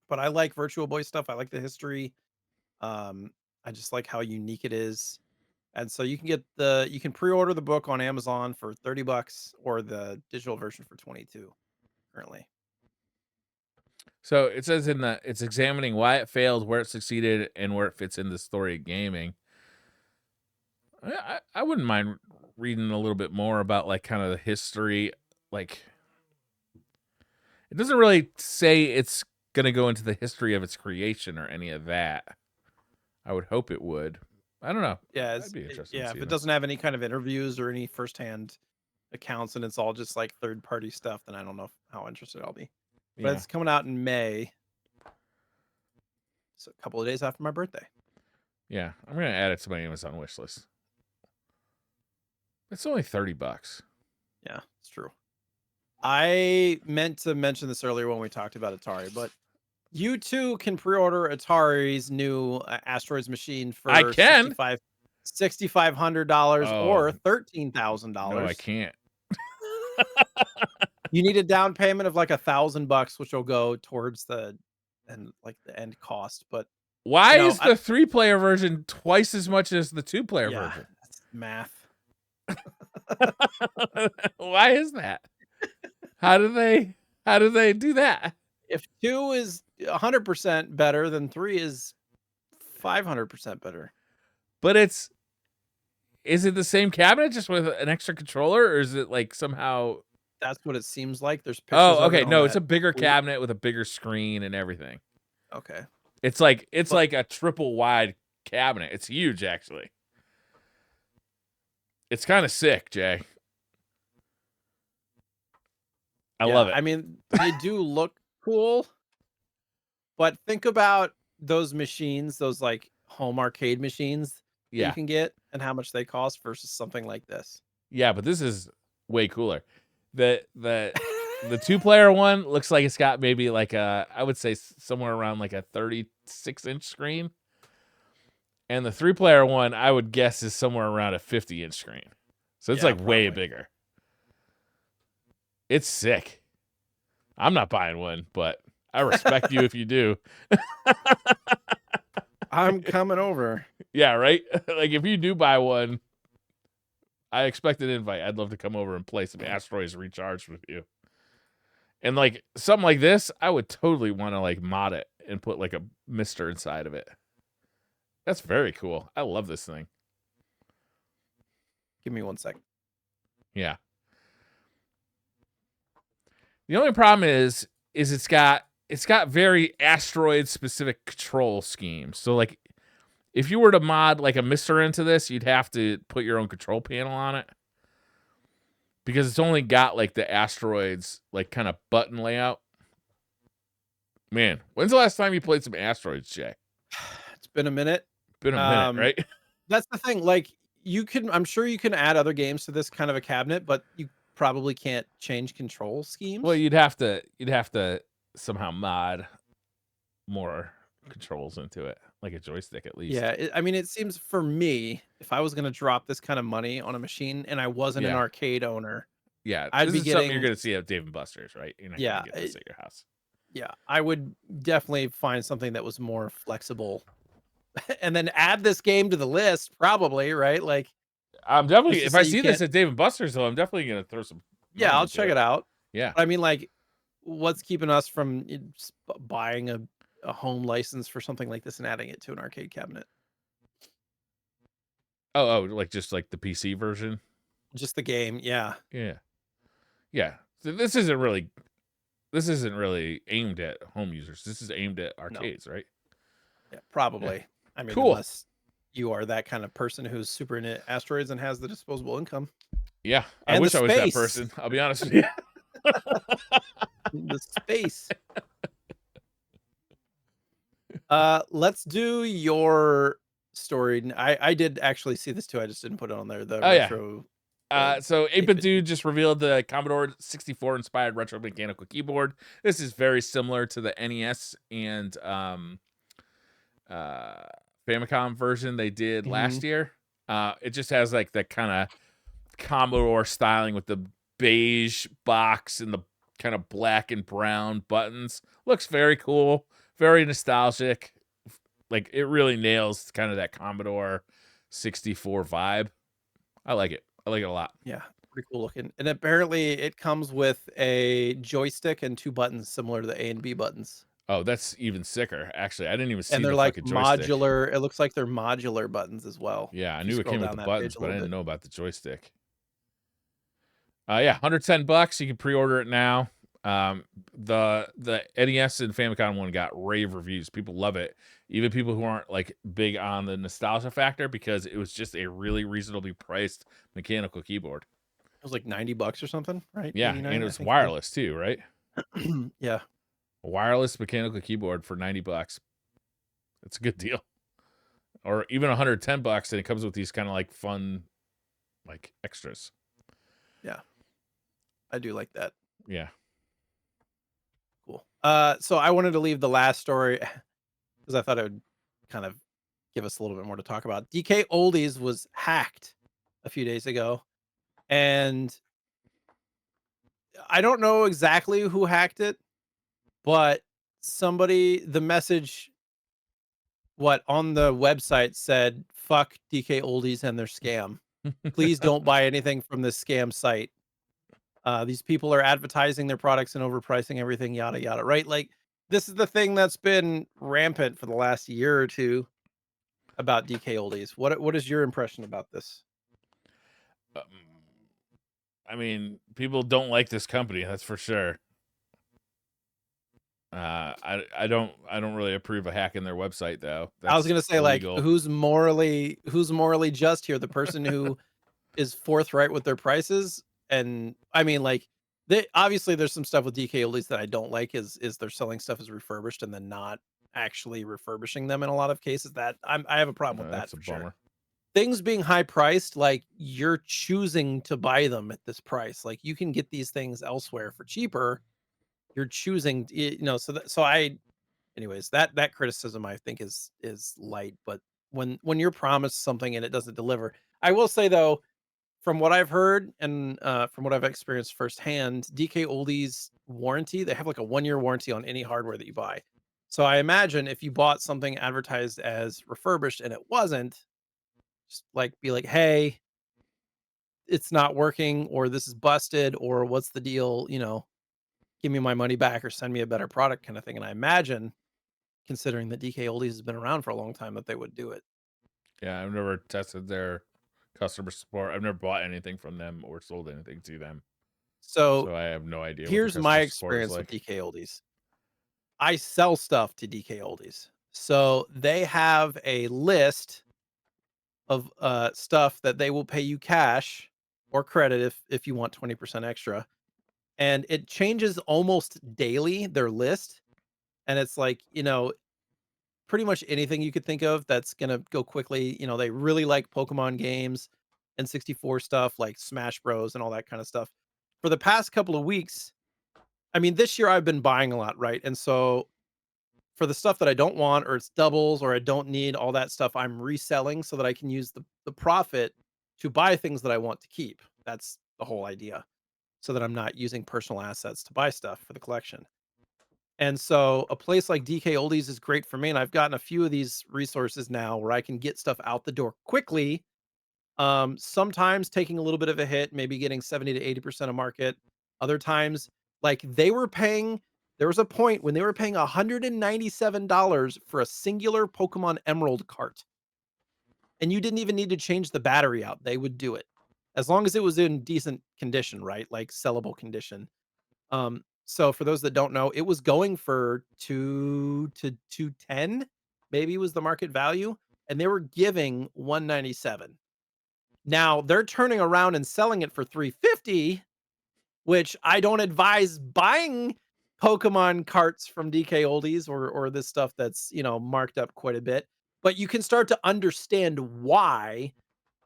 but I like Virtual Boy stuff. I like the history. I just like how unique it is. And so you can pre-order the book on Amazon for $30 or the digital version for 22 currently. So it says it's examining why it failed, where it succeeded, and where it fits in the story of gaming. I wouldn't mind reading a little bit more about like kind of the history. Like it doesn't really say it's gonna go into the history of its creation or any of that. I would hope it would. I don't know. Yeah, I'd be interested in yeah, if seeing it this. doesn't have any kind of interviews or any firsthand accounts and it's all just like third party stuff, then I don't know how interested I'll be. But Yeah. it's coming out in May. So a couple of days after my birthday. Yeah. I'm gonna add it to my Amazon wish list. It's only $30. Yeah, it's true. I meant to mention this earlier when we talked about Atari, but you too can pre-order Atari's new Asteroids machine I for can. $6,500 or Oh, no, I $13,000. can't. You need a down payment of like $1,000, which will go towards the end cost. But Why you know, is the 3-player version twice as much as the 2-player yeah, version? that's math. Why is that? How do they do that? If 2 is 100% better, then 3 is 500% better. But is it the same cabinet just with an extra controller, or is it like somehow? That's what it seems like. There's pictures Oh, of it okay. on No, it's that a bigger tweet. cabinet with a bigger screen and everything. Okay. It's like But a triple wide cabinet. It's huge, actually. It's kind of sick, Jay. I yeah, love it. I mean, they do look cool, but think about those machines, those like home arcade machines that you Yeah, can get and how much they cost versus something like this. yeah, but this is way cooler. The 2-player one looks like it's got maybe like I would say somewhere around like a 36-inch screen, and the 3-player one I would guess is somewhere around a 50-inch screen. So it's Yeah, like way probably. bigger. It's sick. I'm not buying one, but I respect you if you do. I'm coming over. Yeah, right? Like if you do buy one, I expect an invite. I'd love to come over and play some Asteroids Recharged with you. And like something like this, I would totally want to like mod it and put like a mister inside of it. That's very cool. I love this thing. Give me 1 second. Yeah. The only problem is it's got very asteroid specific control schemes. So like if you were to mod like a mister into this, you'd have to put your own control panel on it. Because it's only got like the asteroids like kind of button layout. Man, when's the last time you played some Asteroids, Jay? It's been a minute. Been a minute, right? That's the thing. Like I'm sure you can add other games to this kind of a cabinet, but you probably can't change control Well, schemes. you'd have to somehow mod more controls into it, like a joystick at least. Yeah, I mean, it seems for me, if I was going to drop this kind of money on a machine and I wasn't an Yeah, arcade owner, yeah. I'd This be is something you're getting, gonna see at Dave and Buster's, right? You're not gonna yeah, get this at your house. yeah, I would definitely find something that was more flexible and then add this game to the list, probably, right? Like, I'm definitely just to if I say you see this can't, at Dave and Buster's, though, I'm definitely gonna throw some yeah, money I'll into check it. it out. Yeah. I mean, like, what's keeping us from buying a home license for something like this and adding it to an arcade cabinet? Oh, like just like the PC version. Just the game, yeah. Yeah, yeah. So this isn't really aimed at home users. This is aimed at No, arcades, right? yeah, Yeah. probably. I mean, Cool. unless you are that kind of person who's super into asteroids and has the disposable income Yeah, I and the wish I was that space. person. I'll be honest with you. The space. Let's do your story. I did actually see this too. I just didn't put it on there. The Oh yeah. retro. So 8-Bit 8-bit Dude just revealed the Commodore 64 inspired retro mechanical keyboard. This is very similar to the NES and Famicom version they did Mhm. last year. It just has like that kind of Commodore styling with the beige box and the kind of black and brown buttons. Looks very cool, very nostalgic. Like it really nails kind of that Commodore 64 vibe. I like it. I like it a lot. Yeah, pretty cool looking. And apparently, it comes with a joystick and 2 buttons similar to the A and B buttons. Oh, that's even sicker. Actually, I didn't even And see they're the like fucking joystick. modular. It looks like they're modular buttons as well. Yeah, I If you knew it scroll came with down the that page buttons, a but I little didn't bit. know about the joystick. Yeah, $110. You can pre-order it now. The NES and Famicom one got rave reviews. People love it. Even people who aren't like big on the nostalgia factor, because it was just a really reasonably priced mechanical keyboard. It was like $90 or something, right? Yeah, and 89, it I was think it wireless too, right? is. Yeah. A wireless mechanical keyboard for $90. It's a good deal. Or even $110, and it comes with these kind of like fun like extras. Yeah. I do like that. Yeah. Cool. So I wanted to leave the last story because I thought it would kind of give us a little bit more to talk about. DK Oldies was hacked a few days ago, and I don't know exactly who hacked it, but the message what on the website said, "Fuck DK Oldies and their scam. Please don't buy anything from this scam site. These people are advertising their products and overpricing everything, yada yada." Right? Like this is the thing that's been rampant for the last year or two about DK Oldies. What is your impression about this? Um, I mean, people don't like this company, that's for sure. I don't really approve of hacking their website though. I was That's gonna say, like, illegal. who's morally just here? The person who is forthright with their prices? And I mean, like, they obviously there's some stuff with DK Oldies that I don't like is they're selling stuff as refurbished and then not actually refurbishing them in a lot of cases. That I have a problem with that That's a for sure. bummer. Things being high priced, like, you're choosing to buy them at this price. Like, you can get these things elsewhere for cheaper. You're choosing, so I anyways, that criticism I think is light, but when you're promised something and it doesn't deliver. I will say though, from what I've heard and from what I've experienced firsthand, DK Oldies warranty, they have like a 1-year warranty on any hardware that you buy. So I imagine if you bought something advertised as refurbished and it wasn't, just like be like, "Hey, it's not working," or "This is busted," or "What's the deal?" "Give me my money back or send me a better product," kind of thing. And I imagine, considering that DK Oldies has been around for a long time, that they would do it. Yeah, I've never tested their customer support. I've never bought anything from them or sold anything to them. So So I have no idea what their here's my customer support is experience with like. DK Oldies. I sell stuff to DK Oldies. So they have a list of stuff that they will pay you cash or credit if you want 20% extra. And it changes almost daily, their list. And it's like, pretty much anything you could think of that's gonna go quickly. They really like Pokemon games and 64 stuff like Smash Bros and all that kind of stuff. For the past couple of weeks, I mean, this year I've been buying a lot, right? And so for the stuff that I don't want or it's doubles or I don't need all that stuff, I'm reselling so that I can use the profit to buy things that I want to keep. That's the whole idea. So that I'm not using personal assets to buy stuff for the collection. And so a place like DK Oldies is great for me. And I've gotten a few of these resources now where I can get stuff out the door quickly. Sometimes taking a little bit of a hit, maybe getting 70 to 80% of market. Other times, like there was a point when they were paying $197 for a singular Pokemon Emerald cart. And you didn't even need to change the battery out. They would do it. As long as it was in decent condition, right? Like sellable condition. So for those that don't know, it was going for 2 to 210, maybe was the market value, and they were giving 197. Now they're turning around and selling it for 350, which I don't advise buying Pokemon carts from DK Oldies or this stuff that's, marked up quite a bit. But you can start to understand why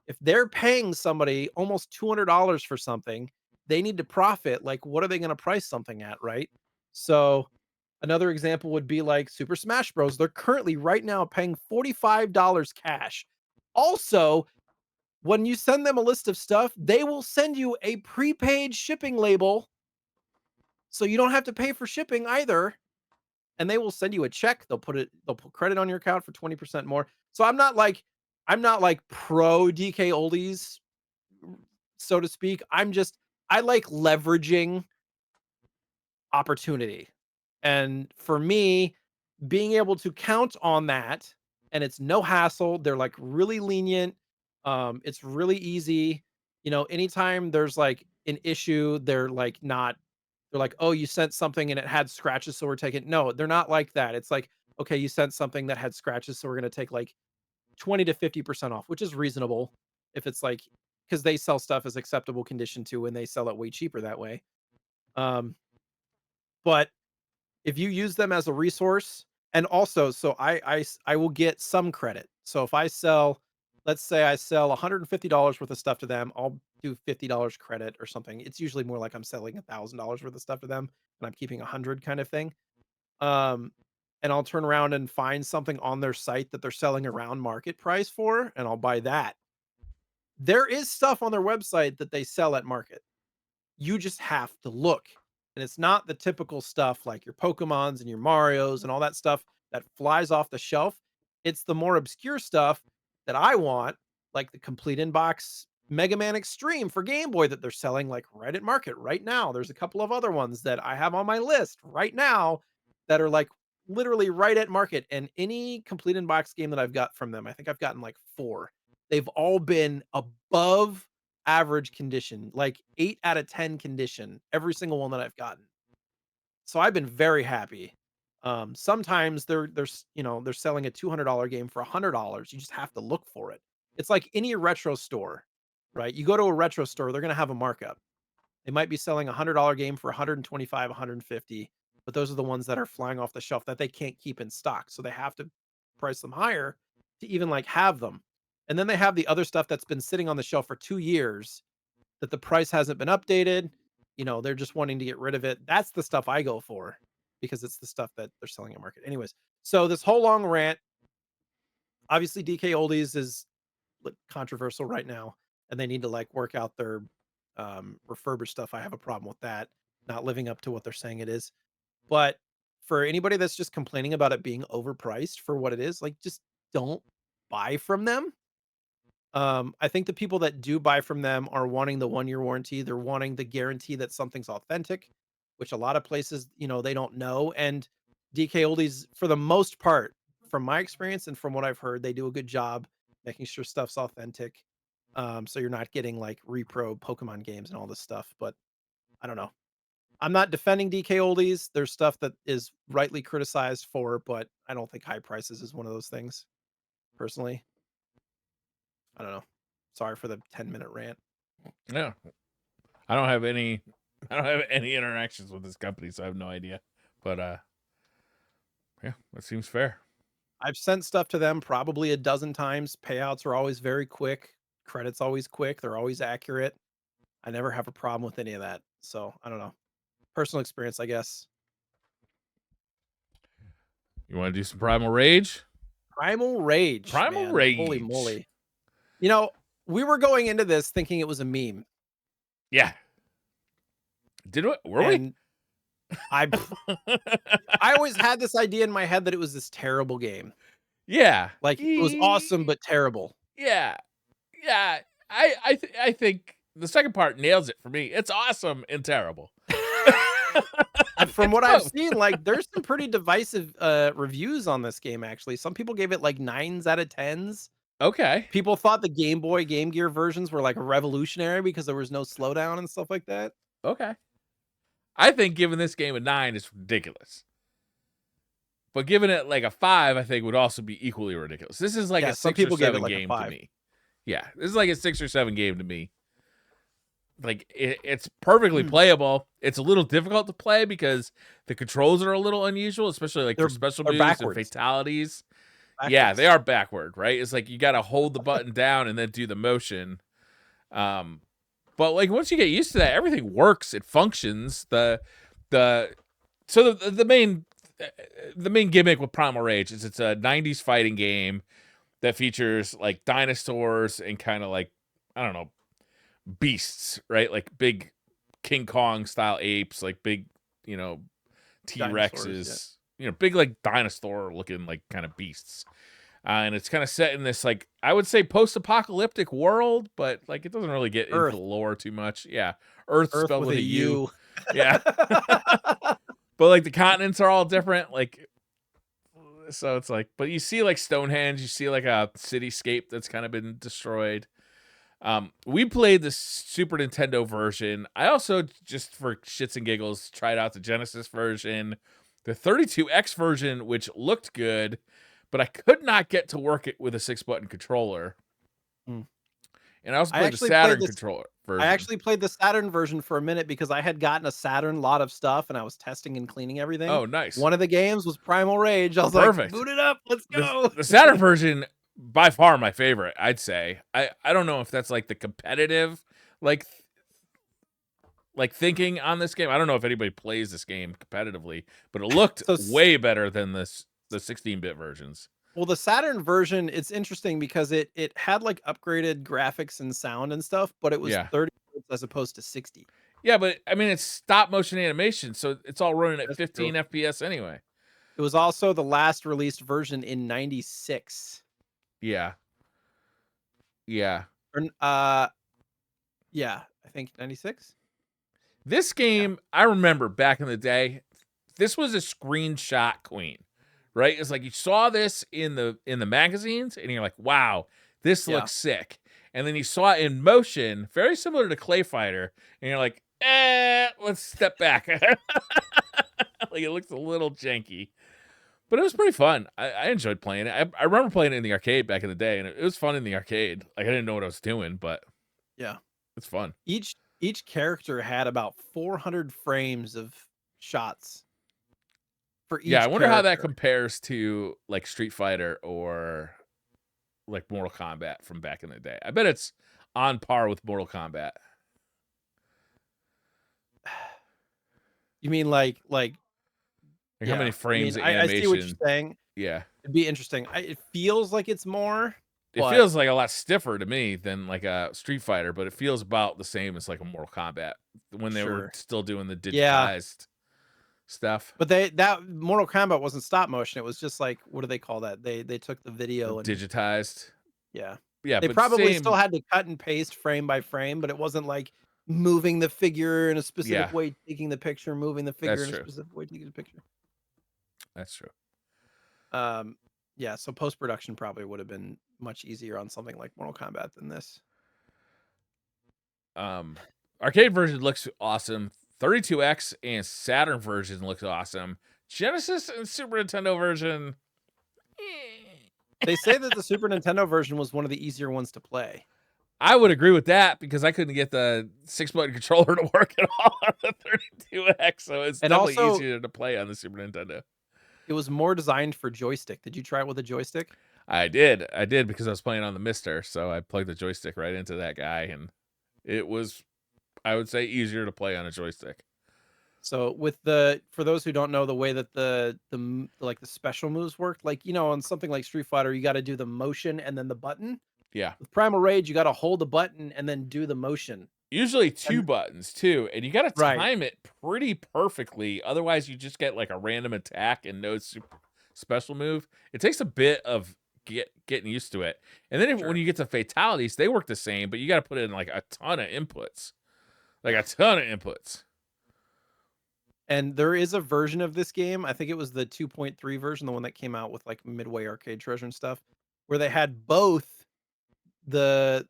if they're paying somebody almost $200 for something, they need to profit. Like, what are they going to price something at, right? So, another example would be like Super Smash Bros. They're currently right now paying $45 cash. Also, when you send them a list of stuff, they will send you a prepaid shipping label so you don't have to pay for shipping either. And they will send you a check. They'll put credit on your account for 20% more. So I'm not like pro DK Oldies, so to speak. I like leveraging opportunity. And for me, being able to count on that and it's no hassle, they're like really lenient. It's really easy. Anytime there's like an issue, they're like, "Oh, you sent something and it had scratches, so we're taking." No, they're not like that. It's like, "Okay, you sent something that had scratches, so we're gonna take like 20 to 50% off," which is reasonable if it's like because they sell stuff as acceptable condition too, and they sell it way cheaper that way. Um, but if you use them as a resource, and also, so I will get some credit. So if I sell, let's say I sell $150 worth of stuff to them, I'll do $50 credit or something. It's usually more like I'm selling $1,000 worth of stuff to them and I'm keeping 100 kind of thing. Um, and I'll turn around and find something on their site that they're selling around market price for, and I'll buy that. There is stuff on their website that they sell at market. You just have to look. And it's not the typical stuff like your Pokemons and your Marios and all that stuff that flies off the shelf. It's the more obscure stuff that I want, like the complete inbox Mega Man Extreme for Game Boy that they're selling like right at market right now. There's a couple of other ones that I have on my list right now that are like literally right at market. And any complete inbox game that I've got from them, I think I've gotten like 4. They've all been above average condition, like 8 out of 10 condition, every single one that I've gotten. So I've been very happy. Sometimes they're selling a $200 game for $100. You just have to look for it. It's like any retro store, right? You go to a retro store, they're going to have a markup. They might be selling a $100 game for 125, 150, but those are the ones that are flying off the shelf that they can't keep in stock. So they have to price them higher to even like have them. And then they have the other stuff that's been sitting on the shelf for 2 years that the price hasn't been updated. They're just wanting to get rid of it. That's the stuff I go for because it's the stuff that they're selling at market. Anyways, so this whole long rant, obviously DK Oldies is controversial right now and they need to like work out their refurbished stuff. I have a problem with that, not living up to what they're saying it is. But for anybody that's just complaining about it being overpriced for what it is, like just don't buy from them. I think the people that do buy from them are wanting the 1-year warranty. They're wanting the guarantee that something's authentic, which a lot of places, they don't know. And DK Oldies, for the most part, from my experience and from what I've heard, they do a good job making sure stuff's authentic. So you're not getting like repro Pokemon games and all this stuff. But I don't know. I'm not defending DK Oldies. There's stuff that is rightly criticized for, but I don't think high prices is one of those things. Personally, I don't know. Sorry for the 10-minute rant. Yeah. I don't have any interactions with this company, so I have no idea. But yeah, that seems fair. I've sent stuff to them probably a dozen times. Payouts are always very quick. Credit's always quick. They're always accurate. I never have a problem with any of that. So I don't know. Personal experience, I guess. You want to do some Primal Rage? Primal Rage. Primal man. Rage. Holy moly. We were going into this thinking it was a meme. Yeah. Were we? I always had this idea in my head that it was this terrible game. Yeah. Like it was awesome but terrible. Yeah. Yeah. I think the second part nails it for me. It's awesome and terrible. From what I've seen, like there's some pretty divisive reviews on this game actually. Some people gave it like 9s out of 10s. Okay. People thought the Game Boy, Game Gear versions were like revolutionary because there was no slowdown and stuff like that. Okay. I think giving this game a 9 is ridiculous. But giving it like a 5, I think would also be equally ridiculous. This is like a 6 or 7 game to me. Yeah, this is like a 6 or 7 game to me. Like it's perfectly playable. It's a little difficult to play because the controls are a little unusual, especially like for special moves and fatalities. Yeah, they are backward, right? It's like you got to hold the button down and then do the motion. But like once you get used to that, everything works. It functions. The main gimmick with Primal Rage is it's a 90s fighting game that features like dinosaurs and kind of like, I don't know, beasts, right? Like big King Kong style apes, like big, T-Rexes, big like dinosaur looking like kind of beasts. And it's kind of set in this like, I would say post-apocalyptic world, but like it doesn't really get into the lore too much. Yeah. Earth spelled with a U. Yeah. But like the continents are all different. Like, so it's like, but you see like Stonehenge, you see like a cityscape that's kind of been destroyed. We played the Super Nintendo version. I also, just for shits and giggles, tried out the Genesis version, the 32X version, which looked good, but I could not get to work it with a 6-button controller. And I also played the Saturn controller version. I actually played the Saturn version for a minute because I had gotten a Saturn lot of stuff and I was testing and cleaning everything. Oh, nice. One of the games was Primal Rage. I was like, boot it up. Let's go. The Saturn version, by far my favorite, I'd say. I don't know if that's like the competitive like thinking on this game. I don't know if anybody plays this game competitively, but it looked So way better than the 16-bit versions. well, the Saturn version, it's interesting because it had like upgraded graphics and sound and stuff, but it was Yeah. 30 hertz as opposed to 60. Yeah, but I mean, it's stop motion animation, so it's all running at That's 15 true. FPS anyway. It was also the last released version in 96. Yeah. Yeah. Or, yeah, I think 96. This Yeah. game, I remember back in the day, this was a screenshot queen, right? It's like you saw this in the magazines and you're like, wow, this Yeah. looks sick. And then you saw it in motion, very similar to Clay Fighter, and you're like, let's step back. Like it looks a little janky. But it was pretty fun. I enjoyed playing it. I remember playing it in the arcade back in the day, and it was fun in the arcade. Like I didn't know what I was doing, but Yeah. it's fun. Each character had about 400 frames of shots for Yeah, I each wonder how that character. compares to like Street Fighter or like Mortal Kombat from back in the day. I bet it's on par with Mortal Kombat. You mean like Like how many yeah. I frames mean, of I see what animation? you're saying. Yeah. It'd be interesting. It feels like it's more, It but feels like a lot stiffer to me than like a Street Fighter, but it feels about the same as like a Mortal Kombat when they were sure. still doing the Yeah. digitized stuff. But that Mortal Kombat wasn't stop motion. It was just like, what do they call that? They took the The video and digitized. yeah. Yeah, They but probably still same. had to cut and paste frame by frame, but it wasn't like moving the figure in a Yeah, specific way, taking the picture, moving the figure that's in a true. specific way, taking the picture. That's true. Um, yeah, so post production probably would have been much easier on something like Mortal Kombat than this. Um, arcade version looks awesome. 32X and Saturn version looks awesome. Genesis and Super Nintendo version. They say that the Super Nintendo version was one of the easier ones to play. I would agree with that because I couldn't get the 6-button controller to work at all on the 32X, so it's And definitely also, easier to play on the Super Nintendo. it was more designed for joystick. Did you try it with a joystick? I did because I was playing on the Mister, so I plugged the joystick right into that guy, and it was, I would say, easier to play on a joystick. So with for those who don't know the way that like the special moves worked, like on something like Street Fighter, you got to do the motion and then the button. Yeah. With Primal Rage, you got to hold the button and then do the motion. Usually two And buttons too, and you got to right, time it pretty perfectly. Otherwise, you just get like a random attack and no special move. It takes a bit of getting used to it, and then when sure, you get to fatalities, they work the same, but you got to put in like a ton of inputs, like yeah. a ton of inputs. And there is a version of this game. I think it was the 2.3 version, the one that came out with like Midway Arcade Treasure and stuff, where they had both the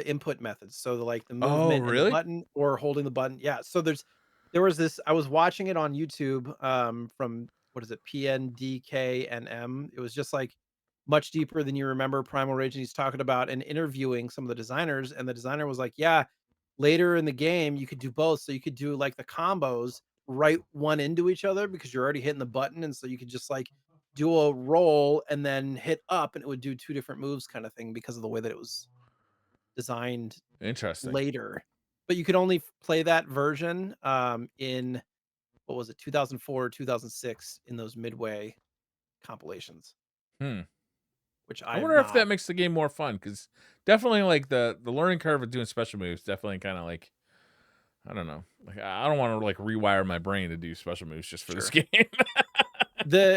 input methods. So like the Oh, movement and the really? button or holding the button. Yeah. So there was this, I was watching it on YouTube from what is it, PNDKNM. It was just like much deeper than you remember Primal Rage. And he's talking about and interviewing some of the designers. And the designer was like, yeah, later in the game, you could do both. So you could do like the combos right one into each other because you're already hitting the button. And so you could just like do a roll and then hit up and it would do two different moves kind of thing because of the way that it was designed Interesting. later. But you could only play that version in what was it, 2004 or 2006 in those Midway compilations, Hmm. which I I have wonder if not. that makes the game more fun because definitely like the learning curve of doing special moves definitely kind of like, I don't know, like I don't want to like rewire my brain to do special moves just for this Sure. game.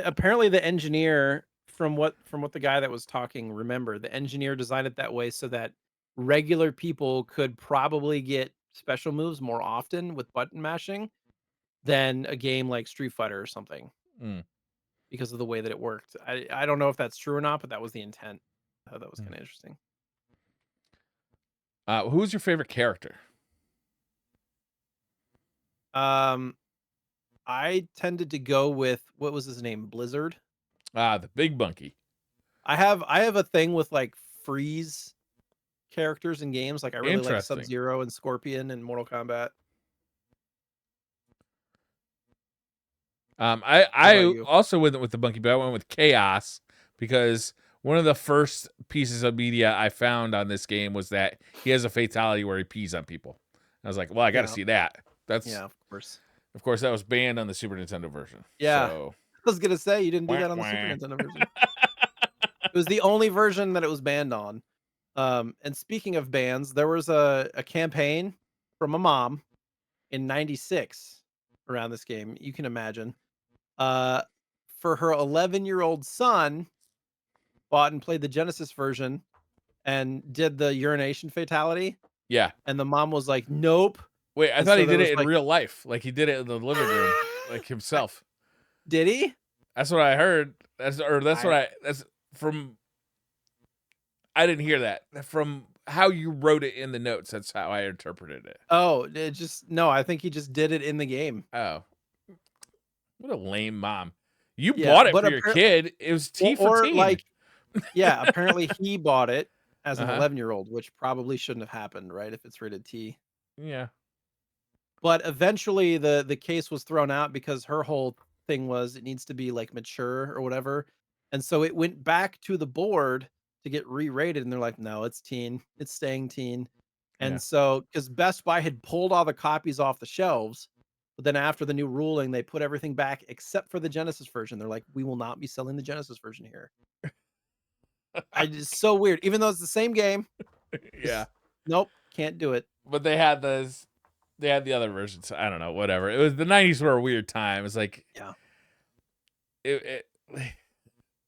Apparently the engineer from what the guy that was talking remember, the engineer designed it that way so that regular people could probably get special moves more often with button mashing than a game like Street Fighter or something Mm, because of the way that it worked. I don't know if that's true or not, but that was the intent. I thought that was mm. kind of interesting. Who's your favorite character? Um, I tended to go with what was his name, Blizzard. The big monkey. I have a thing with like freeze characters in games. Like I really like Interesting. Sub-Zero and Scorpion and Mortal Kombat. I How about I you? also went with the monkey, but I went with Chaos because One of the first pieces of media I found on this game was that he has a fatality where he pees on people. I was like, well, I got to Yeah, see that. That's, yeah, of course. of course, that was banned on the Super Nintendo version. Yeah. So, I was gonna say you didn't do wah, that on the Super wah. Nintendo version. It was the only version that it was banned on. And speaking of bans, there was a campaign from a mom in '96 around this game. You can imagine. Uh, for her 11-year-old son, bought and played the Genesis version and did the urination fatality, Yeah. and the mom was like, "Nope." Wait, I And thought so he there did was it in like, real life. Like he did it in the living room, like I himself. did he? That's what I heard. That's what I that's from. I didn't hear that from how you wrote it in the notes. That's how I interpreted it. Oh, it just no, I think he just did it in the game. Oh, what a lame mom! You Yeah, bought it but for your apparently, kid. It was T for or teen. like, yeah, apparently he bought it as Uh an huh. 11-year-old, which probably shouldn't have happened, right? If it's rated T. Yeah. But eventually the case was thrown out because her whole thing was it needs to be like mature or whatever. And so it went back to the board to get re-rated and they're like, "No, it's teen. It's staying teen." Yeah. And so cuz Best Buy had pulled all the copies off the shelves, but then after the new ruling, they put everything back except for the Genesis version. They're like, "We will not be selling the Genesis version here." I just so weird. Even though it's the same game, Yeah. just nope, can't do it. But they had those. They had the other versions. I don't know. Whatever. It was the '90s were a weird time. It's like Yeah. it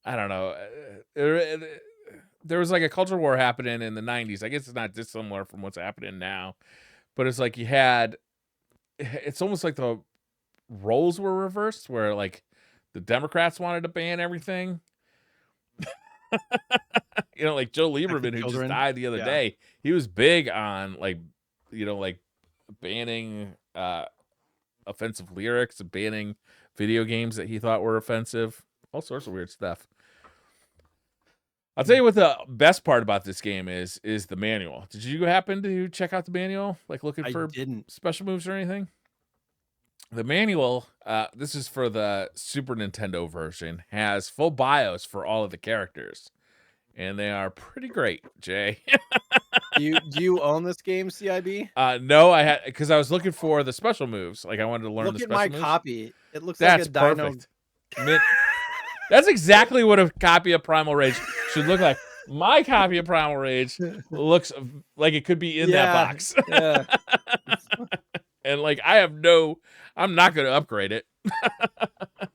I don't know. There was like a culture war happening in the '90s. I guess it's not dissimilar from what's happening now, but it's like you had. It's almost like the roles were reversed, where like the Democrats wanted to ban everything. Like Joe Protect the Lieberman, who just children. died the other Yeah. day. He was big on like banning offensive lyrics and banning video games that he thought were offensive. All sorts of weird stuff. I'll tell you what the best part about this game is the manual. Did you happen to check out the manual, like looking I for didn't. special moves or anything? The manual, this is for the Super Nintendo version, has full bios for all of the characters, and they are pretty great, Jay. Do you own this game, CIB? No, I had because I was looking for the special moves. Like I wanted to learn the Look at my special moves. copy. It looks like a That's dino. perfect. That's exactly what a copy of Primal Rage should look like. My copy of Primal Rage looks like it could be in that Yeah, box. yeah. And like I'm not going to upgrade it.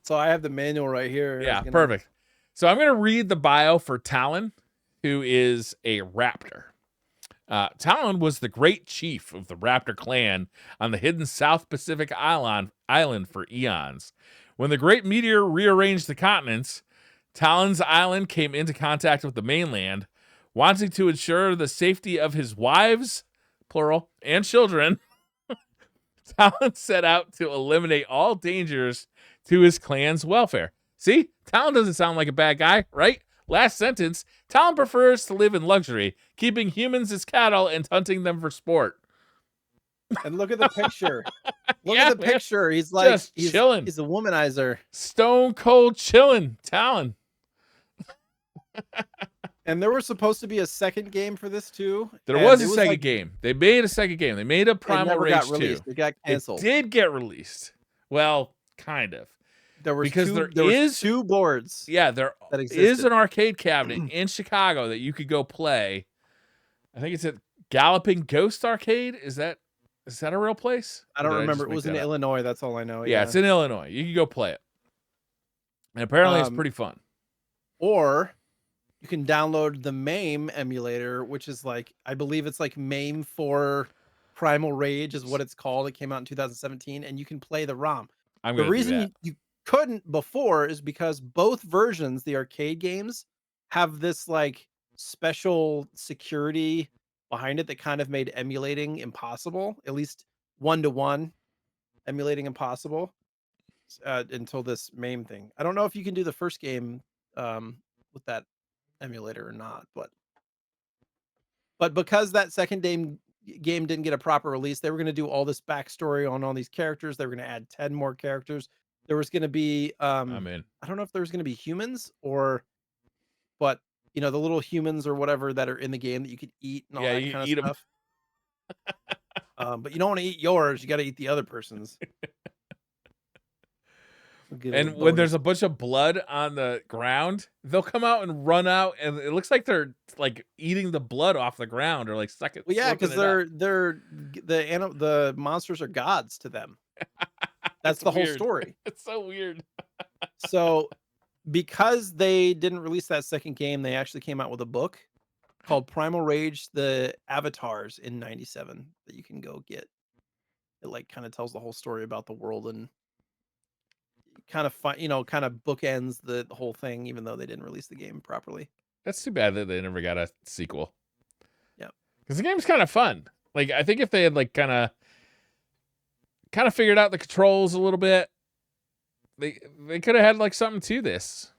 So I have the manual right here. Yeah, perfect. So I'm going to read the bio for Talon, who is a raptor. Talon was the great chief of the raptor clan on the hidden South Pacific island for eons. When the great meteor rearranged the continents, Talon's island came into contact with the mainland. Wanting to ensure the safety of his wives, plural, and children, Talon set out to eliminate all dangers to his clan's welfare. See? Talon doesn't sound like a bad guy, right? Last sentence, Talon prefers to live in luxury, keeping humans as cattle and hunting them for sport. And look at the picture. Look Yeah, at the man. picture. He's like Just chilling. he's a womanizer. Stone cold chilling, Talon. And there was supposed to be a second game for this too. There and was it a second like, game. They made a second game. They made a it Primal never Rage got 2. released. It got It canceled. did get released. Well, kind of. There was Because two, there is two boards Yeah, there that is existed. an arcade cabinet in Chicago that you could go play. I think it's at Galloping Ghost Arcade. Is that a real place? I Or don't did remember. just It make was in that up? Illinois. That's all I know. Yeah, Yeah. it's in Illinois. You can go play it. And apparently it's Um, pretty fun. Or you can download the MAME emulator, which is like, I believe it's like MAME for Primal Rage is what it's called. It came out in 2017, and you can play the ROM. I'm The going to do reason that. you couldn't before is because both versions, the arcade games, have this like special security behind it that kind of made emulating impossible, at least 1-to-1 emulating impossible until this MAME thing. I don't know if you can do the first game with that emulator or not, but because that second game didn't get a proper release, they were going to do all this backstory on all these characters. They were going to add 10 more characters. There was going to be I'm in. I don't know if there was going to be humans or but you know, the little humans or whatever that are in the game that you could eat and all Yeah, that you kind of eat them. stuff. But you don't want to eat yours. You got to eat the other person's. Get a little And when bonus. there's a bunch of blood on the ground, they'll come out and run out, and it looks like they're like eating the blood off the ground or like Well, yeah, slurping because it up. the monsters are gods to them. That's It's the whole weird. story. It's so weird. So, because they didn't release that second game, they actually came out with a book called Primal Rage: The Avatars in '97 that you can go get. It like kind of tells the whole story about the world and kind of kind of bookends the whole thing, even though they didn't release the game properly. That's too bad that they never got a sequel. Yeah, Because the game's kind of fun. Like I think if they had like kind of figured out the controls a little bit, they could have had like something to this,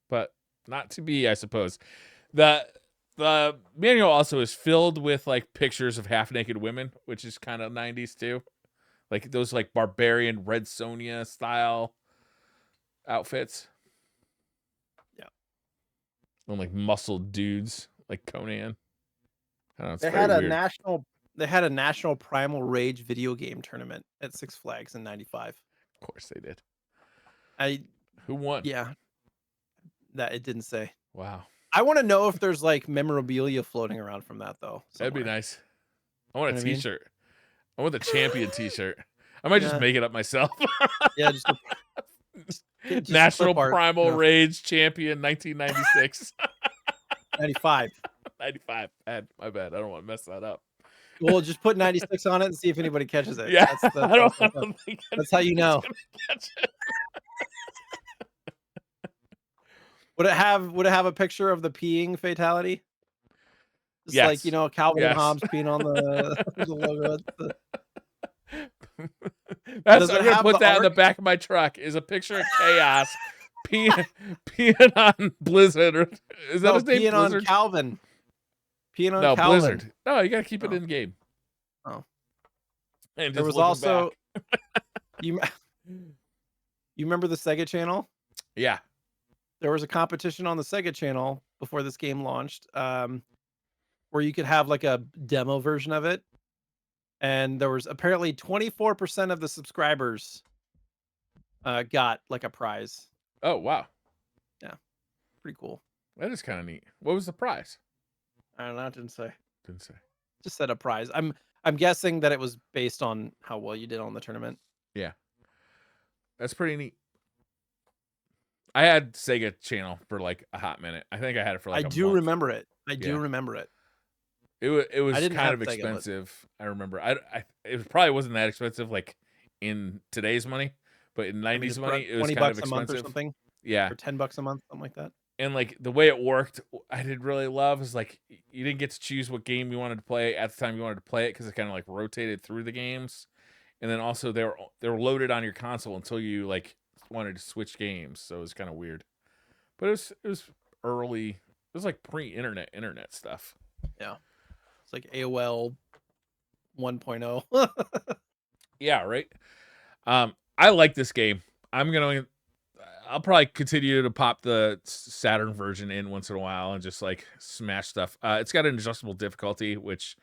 but not to be, I suppose. The manual also is filled with like pictures of half naked women, which is kind of 90s too. Like those like barbarian Red Sonja style outfits. yeah. And like muscled dudes like Conan. I don't know, it's They very had a weird. national Primal Rage video game tournament at Six Flags in '95. Of course they did. I Who won? Yeah, that it didn't say. Wow. I want to know if there's like memorabilia floating around from that though That'd be somewhere. nice. I want You know a what I mean? t-shirt. I want the champion t-shirt. I might just Yeah, make it up myself. yeah, just a National clip art, Primal Rage Champion 1996. 95. 95. My bad. I don't want to mess that up. We'll just put 96 on it and see if anybody catches it. Yeah. That's I don't think that's how you know. gonna catch it. Would it have a picture of the peeing fatality? Just like, Yes. Calvin and Yes. Hobbes peeing on the the logo. That's Does I'm it gonna have put the that in the arc? back of my truck. Is a picture of Chaos peeing on Blizzard. Is that No, his name? peeing on Blizzard? Calvin. Peeing on No, Calvin. Blizzard. No, you gotta keep it Oh. in game. Oh. And There just was looking also back. you you remember the Sega Channel? Yeah. There was a competition on the Sega Channel before this game launched, where you could have like a demo version of it. And there was apparently 24% of the subscribers got like a prize. Oh wow. Yeah, pretty cool. That is kind of neat. What was the prize? I don't know, it didn't say. Didn't say. Just said a prize. I'm guessing that it was based on how well you did on the tournament. Yeah. That's pretty neat. I had Sega Channel for like a hot minute. I think I had it for like I a do month. remember it. I do Yeah. remember it. It was didn't kind have of Sega, but- expensive. I remember. It probably wasn't that expensive like in today's money, but in I mean, 90s it's money it was 20 kind of bucks a month or expensive. something, Yeah. or $10 a month, something like that. And like the way it worked, I did really love is like you didn't get to choose what game you wanted to play at the time you wanted to play it because it kind of like rotated through the games, and then also they were loaded on your console until you like wanted to switch games. So it was kind of weird, but it was early. It was like pre-internet stuff. Yeah. It's like AOL 1.0. Yeah, right. I like this game. I'll probably continue to pop the Saturn version in once in a while and just like smash stuff. It's got an adjustable difficulty, which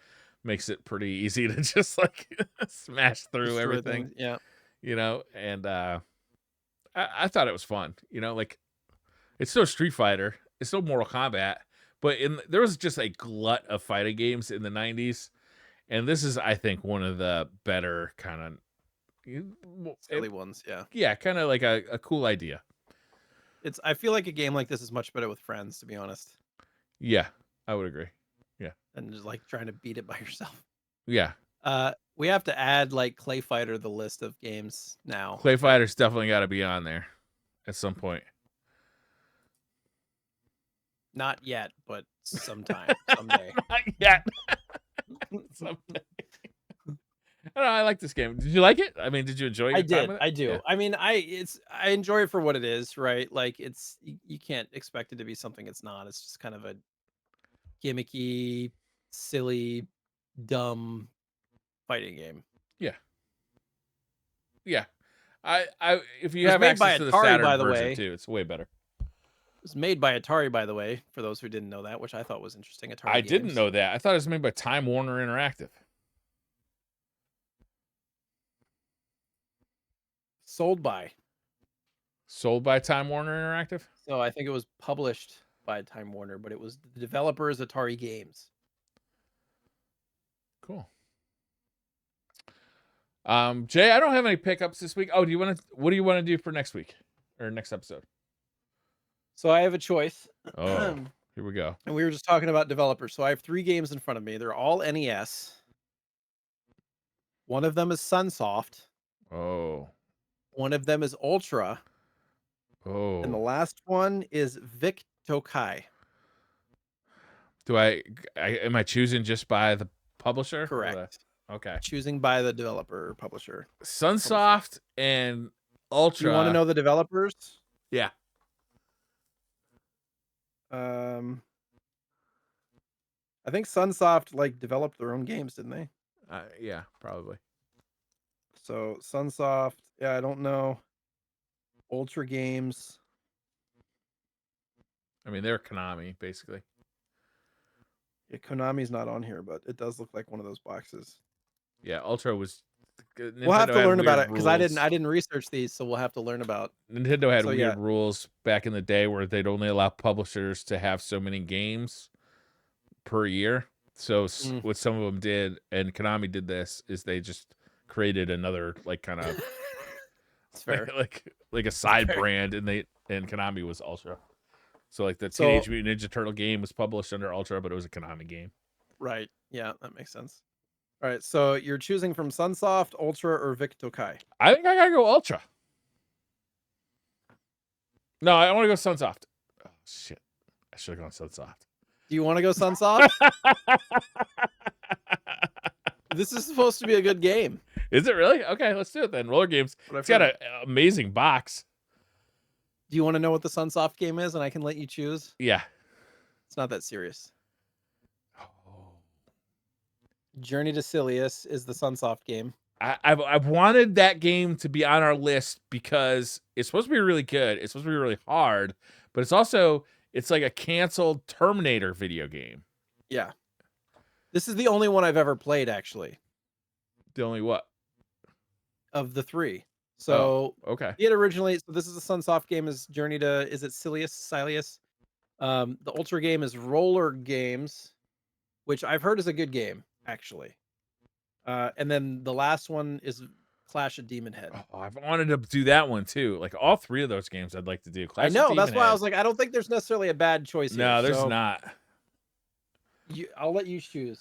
makes it pretty easy to just like smash through Destroy everything, things, yeah. And I thought it was fun, like it's still Street Fighter, it's still Mortal Kombat, but there was just a glut of fighting games in the 90s, and this is, I think, one of the better kind of Silly ones, yeah. yeah, kind of like a cool idea. I feel like a game like this is much better with friends, to be honest, Yeah, I would agree. Yeah. than just like trying to beat it by yourself. Yeah. We have to add like Clay Fighter to the list of games now. Clay Fighter's definitely got to be on there at some point. Not yet, but sometime, someday. Not yet. Someday. I don't know, I like this game. Did you like it? I mean, did you enjoy your time with it? I do. Yeah. I mean, I enjoy it for what it is, right? Like you can't expect it to be something it's not. It's just kind of a gimmicky, silly, dumb fighting game. Yeah. Yeah. I if you It was have made by access to the Atari, Saturn by the version way. too, it's way better. It was made by Atari, by the way, for those who didn't know that, which I thought was interesting. Atari I Games. didn't know that. I thought it was made by Time Warner Interactive. Sold by. Sold by Time Warner Interactive? So I think it was published by Time Warner, but it was the developers Atari Games. Cool. Jay, I don't have any pickups this week. Oh, what do you want to do for next week or next episode? So I have a choice. Oh, here we go. And we were just talking about developers. So I have 3 games in front of me. They're all NES. One of them is Sunsoft. Oh. One of them is Ultra. Oh. And the last one is Vic Tokai. Do am I choosing just by the publisher? Correct. Okay. Choosing by the developer or publisher. Sunsoft and Ultra. Do you want to know the developers? Yeah. I think Sunsoft developed their own games, didn't they? Yeah, probably. So Sunsoft, yeah, I don't know. Ultra Games. I mean, they're Konami, basically. Yeah, Konami's not on here, but it does look like one of those boxes. Yeah, Ultra was. We'll have to learn about it because I didn't research these, so we'll have to learn about. Nintendo had weird rules back in the day where they'd only allow publishers to have so many games per year. So what some of them did, and Konami did this, is they just created another kind of fair. like a side brand, and Konami was Ultra. So the Teenage Mutant Ninja Turtle game was published under Ultra, but it was a Konami game. Right. Yeah, that makes sense. All right, so you're choosing from Sunsoft, Ultra, or Vic Tokai? I think I gotta go Ultra. No, I want to go Sunsoft. Oh, shit. I should have gone Sunsoft. Do you want to go Sunsoft? This is supposed to be a good game. Is it really? Okay, let's do it then. Roller Games. It's got an amazing box. Do you want to know what the Sunsoft game is, and I can let you choose? Yeah. It's not that serious. Journey to Silius is the Sunsoft game. I've wanted that game to be on our list because it's supposed to be really good. It's supposed to be really hard, but it's like a canceled Terminator video game. Yeah. This is the only one I've ever played, actually. The only what? Of the 3. So okay. It originally, so this is the Sunsoft game, is Journey to, is it Silius? The Ultra game is Roller Games, which I've heard is a good game, actually. And then the last one is Clash of Demon Head. Oh, I've wanted to do that one too. All 3 of those games I'd like to do. I know, that's why I was like, I don't think there's necessarily a bad choice here. No, there's not. I'll let you choose.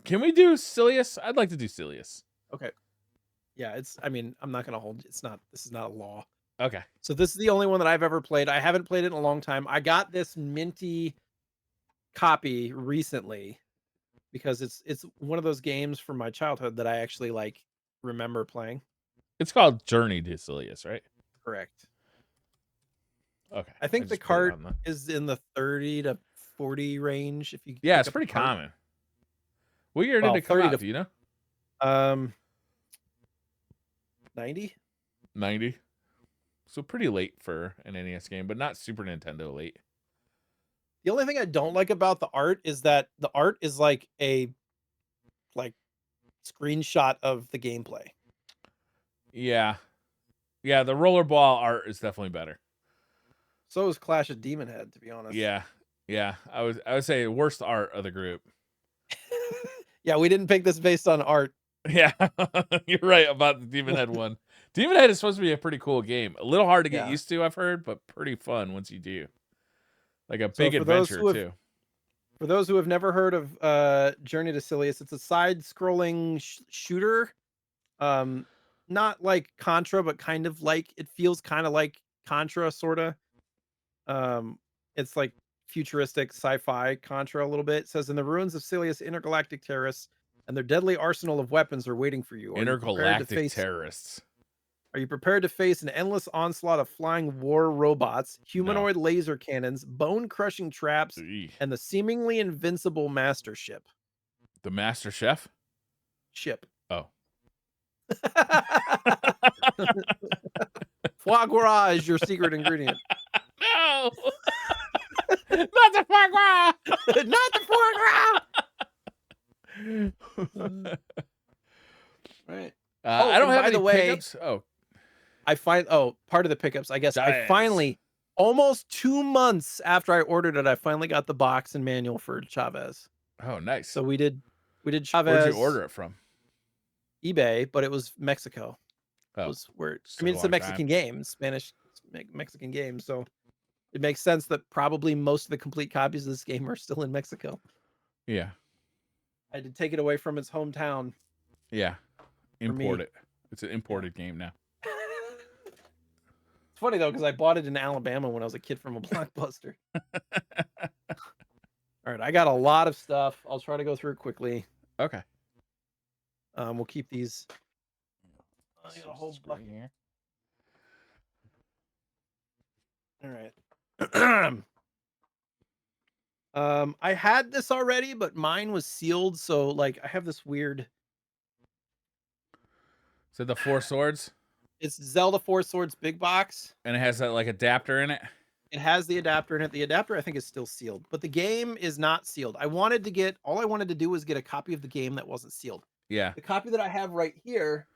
Can we do Silius? I'd like to do Silius. Okay. Yeah, I'm not going to hold, this is not a law. Okay. So this is the only one that I've ever played. I haven't played it in a long time. I got this minty copy recently because it's one of those games from my childhood that I actually remember playing. It's called Journey to Silius, right? Correct. Okay. I think the cart is in the 30 to 40 range. Yeah, it's pretty common. What year did it come out? Do you know? 90. 90. So pretty late for an NES game, but not Super Nintendo late. The only thing I don't like about the art is that the art is like a screenshot of the gameplay. Yeah. Yeah, the rollerball art is definitely better. So is Clash of Demon Head, to be honest. Yeah. Yeah. I would say worst art of the group. Yeah, we didn't pick this based on art. Yeah. You're right about the Demon Head one. Demon Head is supposed to be a pretty cool game. A little hard to get used to, I've heard, but pretty fun once you do. Like a big adventure, too. For those who have never heard of Journey to Silius, it's a side-scrolling shooter. Not like Contra, but kind of it feels kind of like Contra, sort of. It's like futuristic sci-fi Contra a little bit. It says, in the ruins of Silius, intergalactic terrorists and their deadly arsenal of weapons are waiting for you. Intergalactic terrorists. Are you prepared to face an endless onslaught of flying war robots, humanoid laser cannons, bone-crushing traps, and the seemingly invincible Master Ship? The Master Chef? Ship. Oh. Foie gras is your secret ingredient. No! Not the foreground. Right. Oh, I don't and have by any the way, pickups. Oh, part of the pickups, I guess I Giants. finally, almost 2 months after I ordered it, I finally got the box and manual for Chavez. Oh, nice. So we did Where'd you Chavez order it from? eBay, but it was Mexico. Oh, Was where just I took mean, a it's a long time. Mexican game, Spanish Mexican game, so it makes sense that probably most of the complete copies of this game are still in Mexico. Yeah, I had to take it away from its hometown yeah. for Import me. it. It's an Yeah. imported game now. It's funny though, because I bought it in Alabama when I was a kid from a Blockbuster. All right, I got a lot of stuff. I'll try to go through it quickly. Okay. We'll keep these. I got So a whole screen bucket. here. All right. I had this already, but mine was sealed, so like I have this weird. So the Four Swords, It's Zelda Four Swords big box. and it has that like adapter in it. It has the adapter in it. The adapter I think is still sealed, but the game is not sealed. All I wanted to do was get a copy of the game that wasn't sealed. Yeah. The copy that I have right here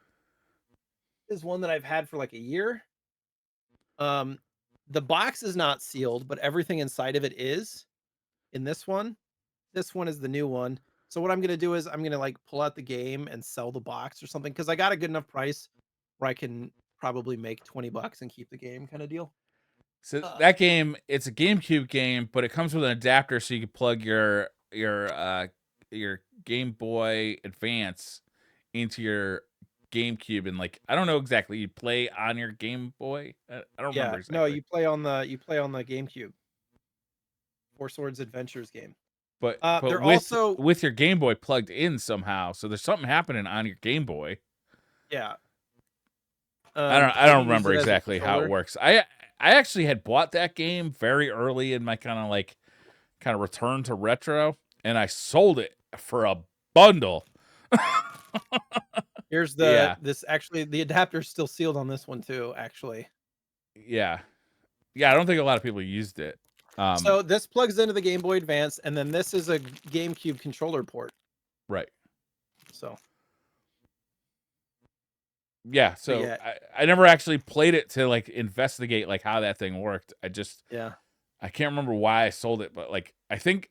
is one that I've had for like a year. Um, the box is not sealed, but everything inside of it is. In this one, this one is the new one. So what I'm gonna do is I'm gonna like pull out the game and sell the box or something because I got a good enough price where I can probably make $20 and keep the game kind of deal. So Uh, that game, it's a GameCube game, but it comes with an adapter so you can plug your Game Boy Advance into your GameCube, and like I don't know exactly. You play on your Game Boy. I don't yeah, remember no, exactly. you play on the GameCube. Four Swords Adventures game. But They're also with your Game Boy plugged in somehow, so there's something happening on your Game Boy. yeah. I Can you don't use remember it as your exactly how it controller? works. I actually had bought that game very early in my kind of return to retro, and I sold it for a bundle. Here's Yeah, the adapter's still sealed on this one too, actually. yeah, yeah. I don't think a lot of people used it. So this plugs into the Game Boy Advance, and then this is a GameCube controller port. Right. So, Yeah. but So yeah, I never actually played it to like investigate like how that thing worked. yeah, I can't remember why I sold it, but like I think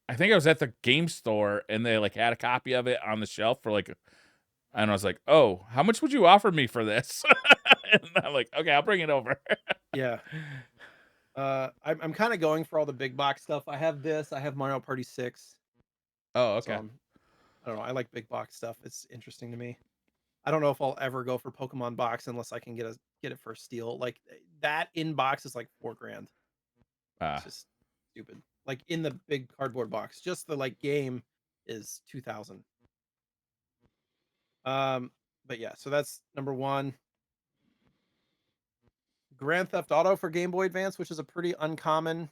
I was at the game store and they like had a copy of it on the shelf for like, and I was like, "Oh, how much would you offer me for this?" And I'm like, "Okay, I'll bring it over." yeah. I'm kind of going for all the big box stuff. I have this. I have Mario Party 6. Oh, So okay. I don't know. I like big box stuff. It's interesting to me. I don't know if I'll ever go for Pokemon box unless I can get it for steal. Like that in box is like 4 grand. Uh, It's just stupid. Like in the big cardboard box, just the like game is 2,000. Um, but yeah, so that's number one. Grand Theft Auto for Game Boy Advance, which is a pretty uncommon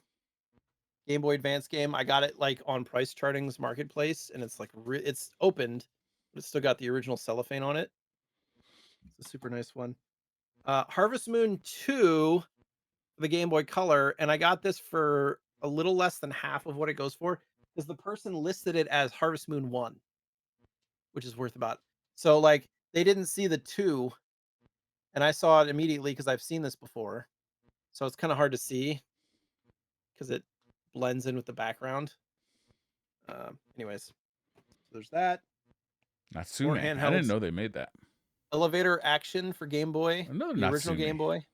Game Boy Advance game. I got it like on Price Charting's marketplace, and it's like it's opened, but it's still got the original cellophane on it. It's a super nice one. Harvest Moon 2 the Game Boy Color, and I got this for a little less than half of what it goes for because the person listed it as Harvest Moon 1, which is worth about. So like they didn't see the 2 and I saw it immediately because I've seen this before. So it's kind of hard to see because it blends in with the background. Anyways, so there's that. More Natsume. I didn't handhelds. know they made that. Elevator Action for Game Boy, Another the original Natsume. Game Boy.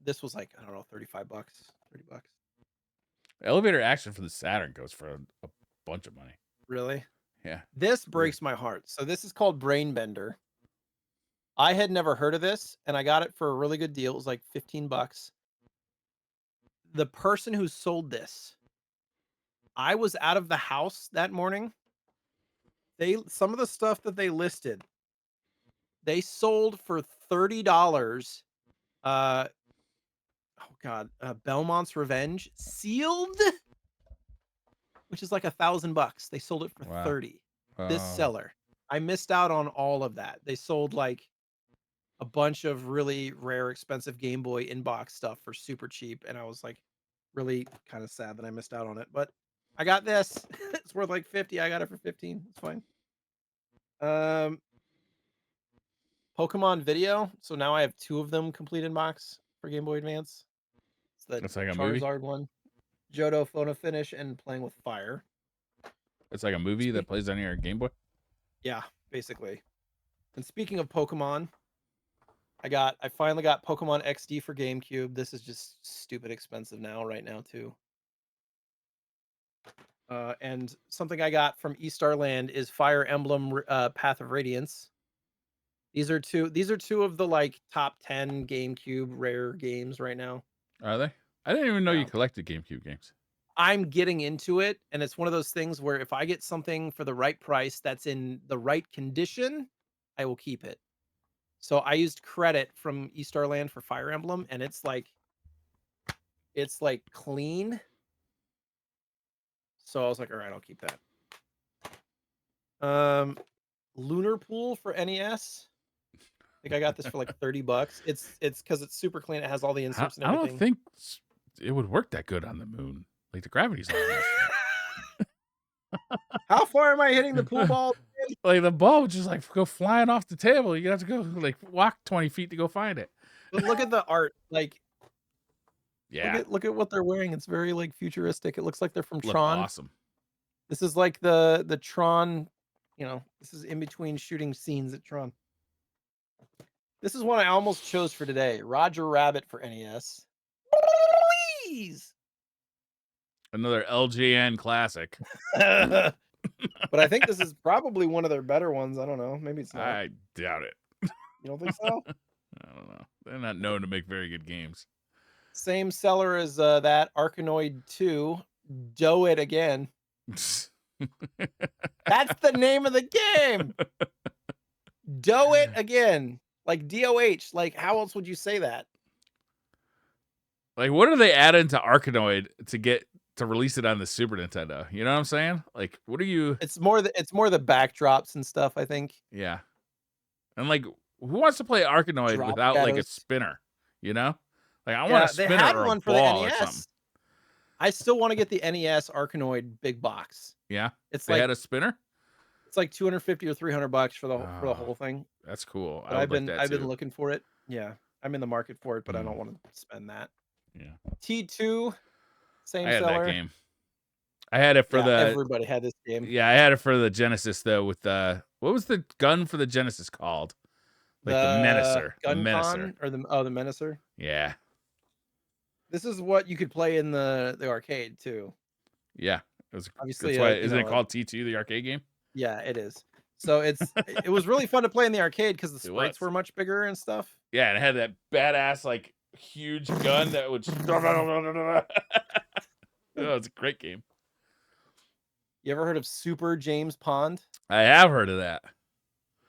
This was like, I don't know, $35, $30. Elevator Action for the Saturn goes for a bunch of money. Really? Yeah. This Weird. breaks my heart. So this is called Brain Bender. I had never heard of this, and I got it for a really good deal. It was like $15. The person who sold this, I was out of the house that morning. Some of the stuff that they listed, they sold for $30. Uh oh god, Belmont's Revenge sealed, which is like $1,000. They sold it for Wow. 30. This Oh. seller. I missed out on all of that. They sold like a bunch of really rare, expensive Game Boy inbox stuff for super cheap, and I was like, really kind of sad that I missed out on it. But I got this. It's worth like 50. I got it for 15. It's fine. Pokemon Video. So now I have 2 of them complete in box for Game Boy Advance. It's the It's like a movie. Charizard one, Johto Photo Finish, and Playing with Fire. It's like a movie that Speak- plays on your Game Boy. Yeah, basically. And speaking of Pokemon, I finally got Pokemon XD for GameCube. This is just stupid expensive right now too. And something I got from eStar Land is Fire Emblem Path of Radiance. These are two of the like top 10 GameCube rare games right now. Are they? I didn't even know you Yeah. collected GameCube games. I'm getting into it, and it's one of those things where if I get something for the right price that's in the right condition, I will keep it. So I used credit from eStar Land for Fire Emblem, and it's like clean. So I was like, all right, I'll keep that. Lunar Pool for NES. I think I got this for like $30. It's because it's super clean. It has all the inserts and I everything. don't think it would work that good on the moon. Like the gravity's on this. How far am I hitting the pool ball? Like the ball would just like go flying off the table. You have to go like walk 20 feet to go find it. But look at the art. Like, Yeah, look at what they're wearing. It's very like futuristic. It looks like they're from look Tron. awesome. This is like the Tron. This is in between shooting scenes at Tron. This is one I almost chose for today. Roger Rabbit for NES. Please. Another LJN classic. But I think this is probably one of their better ones. I don't know. Maybe it's not. I doubt it. You don't think so? I don't know. They're not known to make very good games. Same seller as that Arkanoid 2. Do It Again. That's the name of the game. Do It Again. Like DOH. Like, how else would you say that? Like, what are they adding to Arkanoid to release it on the Super Nintendo? You know what I'm saying? Like, what are you? It's more the backdrops and stuff, I think. Yeah, and like, who wants to play Arkanoid Drop without like a shadows. spinner? You know, like I want a they spinner had or one a for the ball or NES. something. I still want to get the NES Arkanoid big box. Yeah, It's they like had a spinner. it's like $250 or $300 for the whole thing. That's cool. But I I've would like that been too. looking for it. Yeah, I'm in the market for it, but I don't want to spend that. Yeah, T2, same I had seller. that game. I had it for everybody had this game. Yeah, I had it for the Genesis though. With what was the gun for the Genesis called? Like the Menacer. Gun the Menacer. Con, or the Menacer. Yeah. This is what you could play in the arcade too. Yeah, it was Obviously. That's why isn't it called T2, the arcade game? Yeah, it is. So it was really fun to play in the arcade because the sprites were much bigger and stuff. Yeah, and it had that badass like huge gun that would. Oh, it's a great game. You ever heard of Super James Pond? I have heard of that.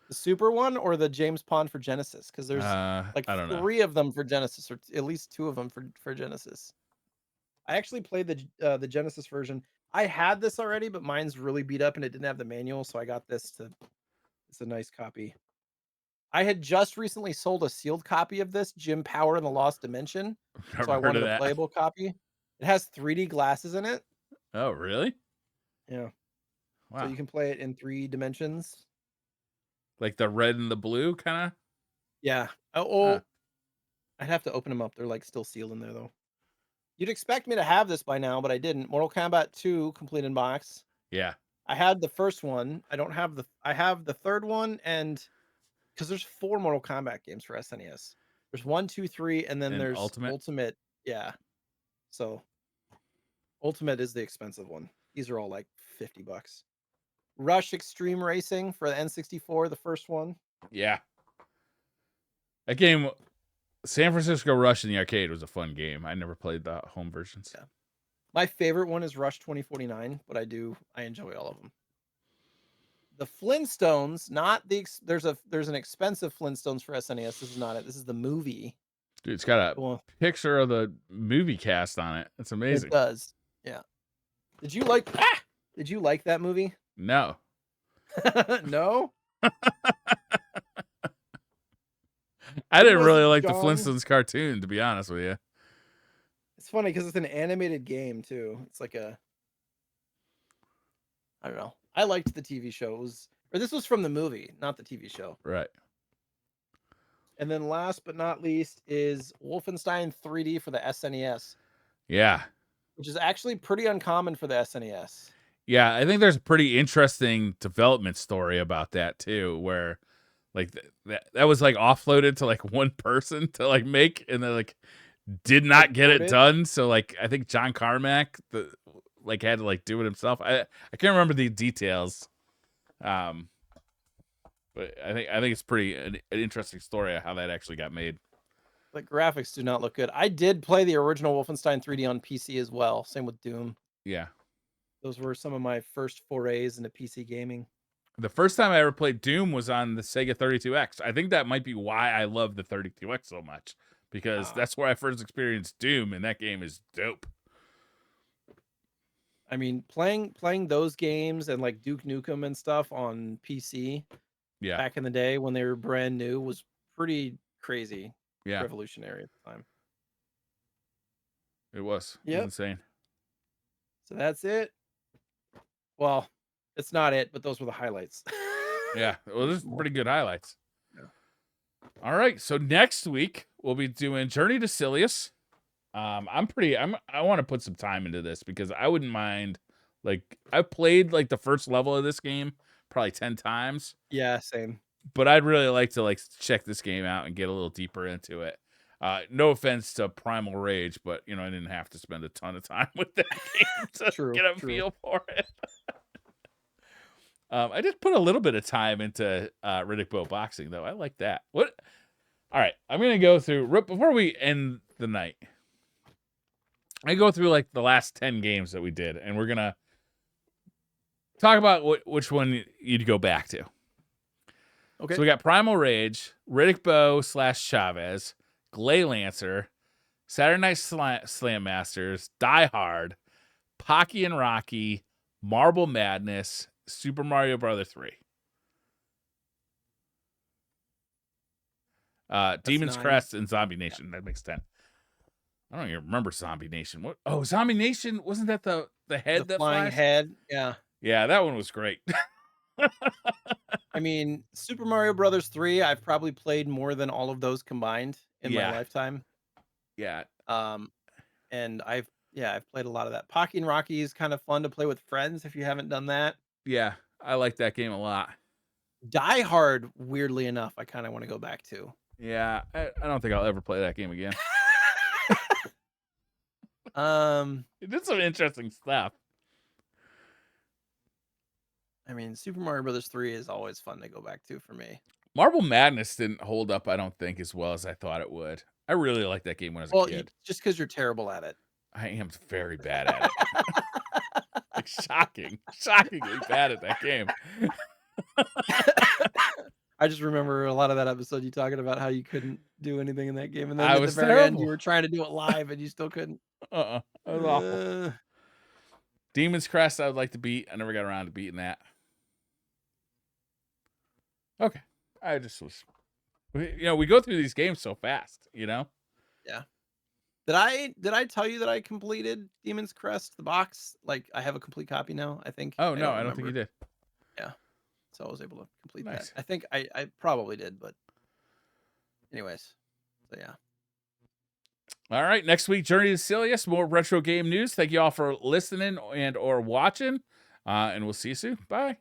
The Super one or the James Pond for Genesis? Because there's like I don't know. 3 of them for Genesis, or at least 2 of them for Genesis. I actually played the Genesis version. I had this already, but mine's really beat up and it didn't have the manual, so I got this it's a nice copy. I had just recently sold a sealed copy of this, Jim Power in the Lost Dimension. So I wanted a playable copy. It has 3D glasses in it. Oh, really? Yeah. Wow. So you can play it in 3 dimensions. Like the red and the blue kind of? Yeah. I'd have to open them up. They're like still sealed in there though. You'd expect me to have this by now, but I didn't. Mortal Kombat 2 complete in box. Yeah. I had the first one. I have the third one, and because there's 4 Mortal Kombat games for SNES. There's 1, 2, 3, and then there's Ultimate. Yeah. So Ultimate is the expensive one. These are all like $50. Rush Extreme Racing for the N64, the first one. Yeah. That game, San Francisco Rush in the arcade, was a fun game. I never played the home versions. Yeah. My favorite one is Rush 2049, but I enjoy all of them. The Flintstones, not the there's an expensive Flintstones for SNES. This is not it. This is the movie. Dude, it's got a picture of the movie cast on it. It's amazing. It does. Yeah. Did you like that movie? No. No? I didn't really like the Flintstones cartoon, to be honest with you. It's funny because it's an animated game too. It's like I don't know. I liked the TV show. This was from the movie, not the TV show. Right. And then last but not least is Wolfenstein 3D for the SNES, Yeah. which is actually pretty uncommon for the SNES. Yeah, I think there's a pretty interesting development story about that too, where like that was like offloaded to like one person to like make, and then like did not get it done. So like I think John Carmack had to like do it himself. I can't remember the details. But I think it's pretty an interesting story of how that actually got made. The graphics do not look good. I did play the original Wolfenstein 3D on PC as well. Same with Doom. Yeah. Those were some of my first forays into PC gaming. The first time I ever played Doom was on the Sega 32X. I think that might be why I love the 32X so much, because that's where I first experienced Doom, and that game is dope. I mean, playing those games and like Duke Nukem and stuff on PC back in the day when they were brand new was pretty crazy. Yeah. Revolutionary at the time. It was. It was insane. So that's it. Well, it's not it, but those were the highlights. Yeah. Well, there's pretty good highlights. Yeah. All right. So next week we'll be doing Journey to Silius. I want to put some time into this because I wouldn't mind. Like, I've played like the first level of this game probably 10 times. Yeah, same. But I'd really like to like check this game out and get a little deeper into it. No offense to Primal Rage, but I didn't have to spend a ton of time with that game to get a feel for it. I did put a little bit of time into Riddick Bowe Boxing, though. I like that. What? All right, I'm gonna go through before we end the night. I go through like the last 10 games that we did, and we're gonna talk about which one you'd go back to. Okay. So we got Primal Rage, Riddick Bowe / Chavez, Glay Lancer, Saturday Night Slam Masters, Die Hard, Pocky and Rocky, Marble Madness, Super Mario Bros. 3. Demon's 9. Crest and Zombie Nation. Yeah. That makes 10. I don't even remember Zombie Nation. What? Oh, Zombie Nation, wasn't that the head that flying flies? Head? Yeah. Yeah, that one was great. I mean, Super Mario Brothers 3, I've probably played more than all of those combined in my lifetime. Yeah. And I've played a lot of that. Pocky and Rocky is kind of fun to play with friends if you haven't done that. Yeah, I like that game a lot. Die Hard, weirdly enough, I kind of want to go back to. Yeah, I don't think I'll ever play that game again. It did some interesting stuff. I mean, Super Mario Brothers 3 is always fun to go back to for me. Marble Madness didn't hold up, I don't think, as well as I thought it would. I really liked that game when I was a kid. Just because you're terrible at it. I am very bad at it. Like, shockingly bad at that game. I just remember a lot of that episode you talking about how you couldn't do anything in that game, and then at the very end you were trying to do it live and you still couldn't. That was awful. Demon's Crest I would like to beat. I never got around to beating that. Okay. I just was we go through these games so fast, Yeah. Did I tell you that I completed Demon's Crest, the box? Like, I have a complete copy now, I think. Oh, no, I don't think you did. Yeah. So I was able to complete that. I think I probably did, but anyways. So yeah. All right, next week, Journey to Silius, more retro game news. Thank you all for listening and or watching, and we'll see you soon. Bye.